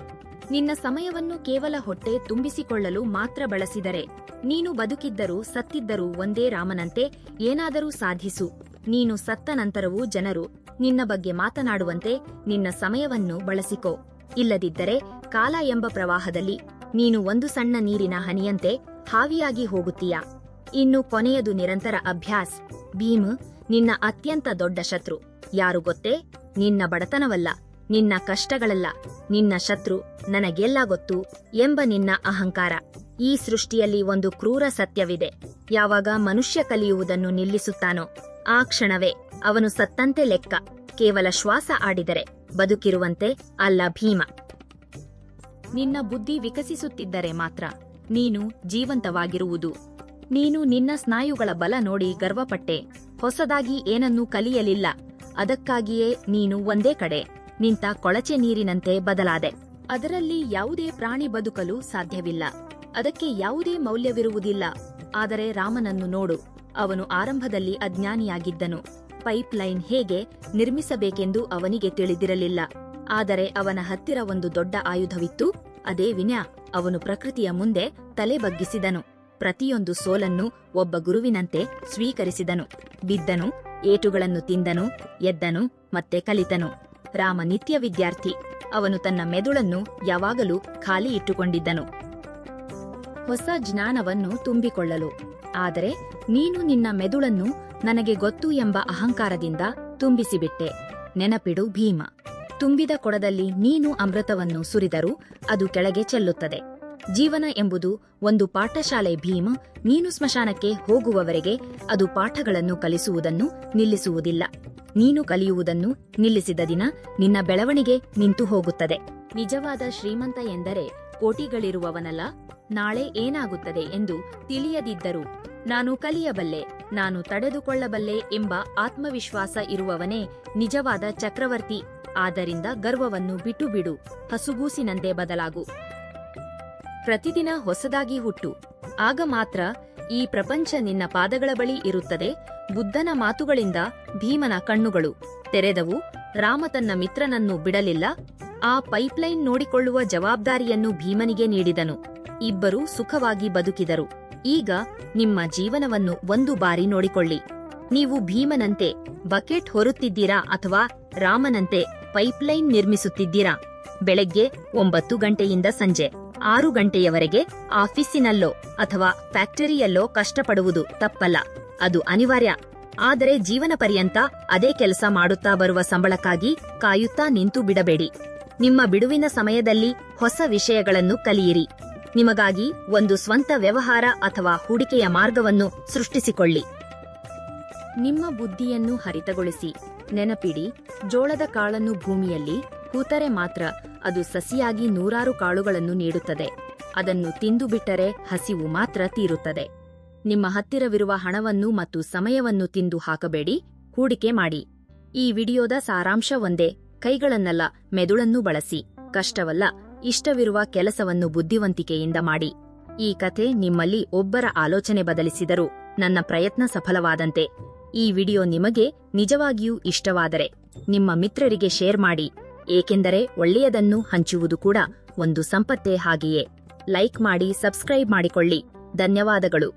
ನಿನ್ನ ಸಮಯವನ್ನು ಕೇವಲ ಹೊಟ್ಟೆ ತುಂಬಿಸಿಕೊಳ್ಳಲು ಮಾತ್ರ ಬಳಸಿದರೆ ನೀನು ಬದುಕಿದ್ದರೂ ಸತ್ತಿದ್ದರೂ ಒಂದೇ. ರಾಮನಂತೆ ಏನಾದರೂ ಸಾಧಿಸು. ನೀನು ಸತ್ತ ನಂತರವೂ ಜನರು ನಿನ್ನ ಬಗ್ಗೆ ಮಾತನಾಡುವಂತೆ ನಿನ್ನ ಸಮಯವನ್ನು ಬಳಸಿಕೋ. ಇಲ್ಲದಿದ್ದರೆ ಕಾಲ ಎಂಬ ಪ್ರವಾಹದಲ್ಲಿ ನೀನು ಒಂದು ಸಣ್ಣ ನೀರಿನ ಹನಿಯಂತೆ ಹಾವಿಯಾಗಿ ಹೋಗುತ್ತೀಯಾ. ಇನ್ನು ಕೊನೆಯದು ನಿರಂತರ ಅಭ್ಯಾಸ. ಭೀಮ್, ನಿನ್ನ ಅತ್ಯಂತ ದೊಡ್ಡ ಶತ್ರು ಯಾರು ಗೊತ್ತೇ? ನಿನ್ನ ಬಡತನವಲ್ಲ, ನಿನ್ನ ಕಷ್ಟಗಳಲ್ಲ. ನಿನ್ನ ಶತ್ರು ನನಗೆಲ್ಲ ಗೊತ್ತು ಎಂಬ ನಿನ್ನ ಅಹಂಕಾರ. ಈ ಸೃಷ್ಟಿಯಲ್ಲಿ ಒಂದು ಕ್ರೂರ ಸತ್ಯವಿದೆ. ಯಾವಾಗ ಮನುಷ್ಯ ಕಲಿಯುವುದನ್ನು ನಿಲ್ಲಿಸುತ್ತಾನೋ ಆ ಕ್ಷಣವೇ ಅವನು ಸತ್ತಂತೆ ಲೆಕ್ಕ. ಕೇವಲ ಶ್ವಾಸ ಆಡಿದರೆ ಬದುಕಿರುವಂತೆ ಅಲ್ಲ ಭೀಮ. ನಿನ್ನ ಬುದ್ಧಿ ವಿಕಸಿಸುತ್ತಿದ್ದರೆ ಮಾತ್ರ ನೀನು ಜೀವಂತವಾಗಿರುವುದು. ನೀನು ನಿನ್ನ ಸ್ನಾಯುಗಳ ಬಲ ನೋಡಿ ಗರ್ವಪಟ್ಟೆ. ಹೊಸದಾಗಿ ಏನನ್ನೂ ಕಲಿಯಲಿಲ್ಲ. ಅದಕ್ಕಾಗಿಯೇ ನೀನು ಒಂದೇ ಕಡೆ ನಿಂತ ಕೊಳಚೆ ನೀರಿನಂತೆ ಬದಲಾದೆ. ಅದರಲ್ಲಿ ಯಾವುದೇ ಪ್ರಾಣಿ ಬದುಕಲು ಸಾಧ್ಯವಿಲ್ಲ. ಅದಕ್ಕೆ ಯಾವುದೇ ಮೌಲ್ಯವಿರುವುದಿಲ್ಲ. ಆದರೆ ರಾಮನನ್ನು ನೋಡು. ಅವನು ಆರಂಭದಲ್ಲಿ ಅಜ್ಞಾನಿಯಾಗಿದ್ದನು. ಪೈಪ್ಲೈನ್ ಹೇಗೆ ನಿರ್ಮಿಸಬೇಕೆಂದು ಅವನಿಗೆ ತಿಳಿದಿರಲಿಲ್ಲ. ಆದರೆ ಅವನ ಹತ್ತಿರ ಒಂದು ದೊಡ್ಡ ಆಯುಧವಿತ್ತು. ಅದೇ ವಿನ್ಯಾ. ಅವನು ಪ್ರಕೃತಿಯ ಮುಂದೆ ತಲೆ ಬಗ್ಗಿಸಿದನು. ಪ್ರತಿಯೊಂದು ಸೋಲನ್ನು ಒಬ್ಬ ಗುರುವಿನಂತೆ ಸ್ವೀಕರಿಸಿದನು. ಬಿದ್ದನು, ಏಟುಗಳನ್ನು ತಿಂದನು, ಎದ್ದನು, ಮತ್ತೆ ಕಲಿತನು. ರಾಮ ನಿತ್ಯ ವಿದ್ಯಾರ್ಥಿ. ಅವನು ತನ್ನ ಮೆದುಳನ್ನು ಯಾವಾಗಲೂ ಖಾಲಿ ಇಟ್ಟುಕೊಂಡಿದ್ದನು, ಹೊಸ ಜ್ಞಾನವನ್ನು ತುಂಬಿಕೊಳ್ಳಲು. ಆದರೆ ನೀನು ನಿನ್ನ ಮೆದುಳನ್ನು ನನಗೆ ಗೊತ್ತು ಎಂಬ ಅಹಂಕಾರದಿಂದ ತುಂಬಿಸಿಬಿಟ್ಟೆ. ನೆನಪಿಡು ಭೀಮ, ತುಂಬಿದ ಕೊಡದಲ್ಲಿ ನೀನು ಅಮೃತವನ್ನು ಸುರಿದರೂ ಅದು ಕೆಳಗೆ ಚೆಲ್ಲುತ್ತದೆ. ಜೀವನ ಎಂಬುದು ಒಂದು ಪಾಠಶಾಲೆ ಭೀಮ. ನೀನು ಸ್ಮಶಾನಕ್ಕೆ ಹೋಗುವವರೆಗೆ ಅದು ಪಾಠಗಳನ್ನು ಕಲಿಸುವುದನ್ನು ನಿಲ್ಲಿಸುವುದಿಲ್ಲ. ನೀನು ಕಲಿಯುವುದನ್ನು ನಿಲ್ಲಿಸಿದ ದಿನ ನಿನ್ನ ಬೆಳವಣಿಗೆ ನಿಂತು ಹೋಗುತ್ತದೆ. ನಿಜವಾದ ಶ್ರೀಮಂತ ಎಂದರೆ ಕೋಟಿಗಳಿರುವವನಲ್ಲ, ನಾಳೆ ಏನಾಗುತ್ತದೆ ಎಂದು ತಿಳಿಯದಿದ್ದರೂ ನಾನು ಕಲಿಯಬಲ್ಲೆ, ನಾನು ತಡೆದುಕೊಳ್ಳಬಲ್ಲೆ ಎಂಬ ಆತ್ಮವಿಶ್ವಾಸ ಇರುವವನೇ ನಿಜವಾದ ಚಕ್ರವರ್ತಿ. ಆದ್ದರಿಂದ ಗರ್ವವನ್ನು ಬಿಟ್ಟು ಬಿಡು, ಹಸುಗೂಸಿನಂತೆ ಬದಲಾಗು. ಪ್ರತಿದಿನ ಹೊಸದಾಗಿ ಹುಟ್ಟು. ಆಗ ಮಾತ್ರ ಈ ಪ್ರಪಂಚ ನಿನ್ನ ಪಾದಗಳ ಬಳಿ ಇರುತ್ತದೆ. ಬುದ್ಧನ ಮಾತುಗಳಿಂದ ಭೀಮನ ಕಣ್ಣುಗಳು ತೆರೆದವು. ರಾಮ ತನ್ನ ಮಿತ್ರನನ್ನು ಬಿಡಲಿಲ್ಲ. ಆ ಪೈಪ್ಲೈನ್ ನೋಡಿಕೊಳ್ಳುವ ಜವಾಬ್ದಾರಿಯನ್ನು ಭೀಮನಿಗೆ ನೀಡಿದನು. ಇಬ್ಬರೂ ಸುಖವಾಗಿ ಬದುಕಿದರು. ಈಗ ನಿಮ್ಮ ಜೀವನವನ್ನು ಒಂದು ಬಾರಿ ನೋಡಿಕೊಳ್ಳಿ. ನೀವು ಭೀಮನಂತೆ ಬಕೆಟ್ ಹೊರುತ್ತಿದ್ದೀರಾ ಅಥವಾ ರಾಮನಂತೆ ಪೈಪ್ಲೈನ್ ನಿರ್ಮಿಸುತ್ತಿದ್ದೀರಾ? ಬೆಳಗ್ಗೆ 9 ಗಂಟೆಯಿಂದ ಸಂಜೆ 6 ಗಂಟೆಯವರೆಗೆ ಆಫೀಸಿನಲ್ಲೋ ಅಥವಾ ಫ್ಯಾಕ್ಟರಿಯಲ್ಲೋ ಕಷ್ಟಪಡುವುದು ತಪ್ಪಲ್ಲ, ಅದು ಅನಿವಾರ್ಯ. ಆದರೆ ಜೀವನ ಪರ್ಯಂತ ಅದೇ ಕೆಲಸ ಮಾಡುತ್ತಾ ಬರುವ ಸಂಬಳಕ್ಕಾಗಿ ಕಾಯುತ್ತಾ ನಿಂತು ಬಿಡಬೇಡಿ. ನಿಮ್ಮ ಬಿಡುವಿನ ಸಮಯದಲ್ಲಿ ಹೊಸ ವಿಷಯಗಳನ್ನು ಕಲಿಯಿರಿ. ನಿಮಗಾಗಿ ಒಂದು ಸ್ವಂತ ವ್ಯವಹಾರ ಅಥವಾ ಹೂಡಿಕೆಯ ಮಾರ್ಗವನ್ನು ಸೃಷ್ಟಿಸಿಕೊಳ್ಳಿ. ನಿಮ್ಮ ಬುದ್ಧಿಯನ್ನು ಹರಿತಗೊಳಿಸಿ. ನೆನಪಿಡಿ, ಜೋಳದ ಕಾಳನ್ನು ಭೂಮಿಯಲ್ಲಿ ಹೂತರೆ ಮಾತ್ರ ಅದು ಸಸಿಯಾಗಿ 100 ಕಾಳುಗಳನ್ನು ನೀಡುತ್ತದೆ. ಅದನ್ನು ತಿಂದು ಬಿಟ್ಟರೆ ಹಸಿವು ಮಾತ್ರ ತೀರುತ್ತದೆ. ನಿಮ್ಮ ಹತ್ತಿರವಿರುವ ಹಣವನ್ನು ಮತ್ತು ಸಮಯವನ್ನು ತಿಂದು ಹಾಕಬೇಡಿ, ಹೂಡಿಕೆ ಮಾಡಿ. ಈ ವಿಡಿಯೋದ ಸಾರಾಂಶ ಒಂದೇ: ಕೈಗಳನ್ನಲ್ಲ, ಮೆದುಳನ್ನು ಬಳಸಿ. ಕಷ್ಟವಲ್ಲ, ಇಷ್ಟವಿರುವ ಕೆಲಸವನ್ನು ಬುದ್ಧಿವಂತಿಕೆಯಿಂದ ಮಾಡಿ. ಈ ಕಥೆ ನಿಮ್ಮಲ್ಲಿ ಒಬ್ಬರ ಆಲೋಚನೆ ಬದಲಿಸಿದರೂ ನನ್ನ ಪ್ರಯತ್ನ ಸಫಲವಾದಂತೆ. ಈ ವಿಡಿಯೋ ನಿಮಗೆ ನಿಜವಾಗಿಯೂ ಇಷ್ಟವಾದರೆ ನಿಮ್ಮ ಮಿತ್ರರಿಗೆ ಶೇರ್ ಮಾಡಿ, ಏಕೆಂದರೆ ಒಳ್ಳೆಯದನ್ನು ಹಂಚುವುದು ಕೂಡ ಒಂದು ಸಂಪತ್ತೇ ಹಾಗೆಯೇ. ಲೈಕ್ ಮಾಡಿ, ಸಬ್ಸ್ಕ್ರೈಬ್ ಮಾಡಿಕೊಳ್ಳಿ. ಧನ್ಯವಾದಗಳು.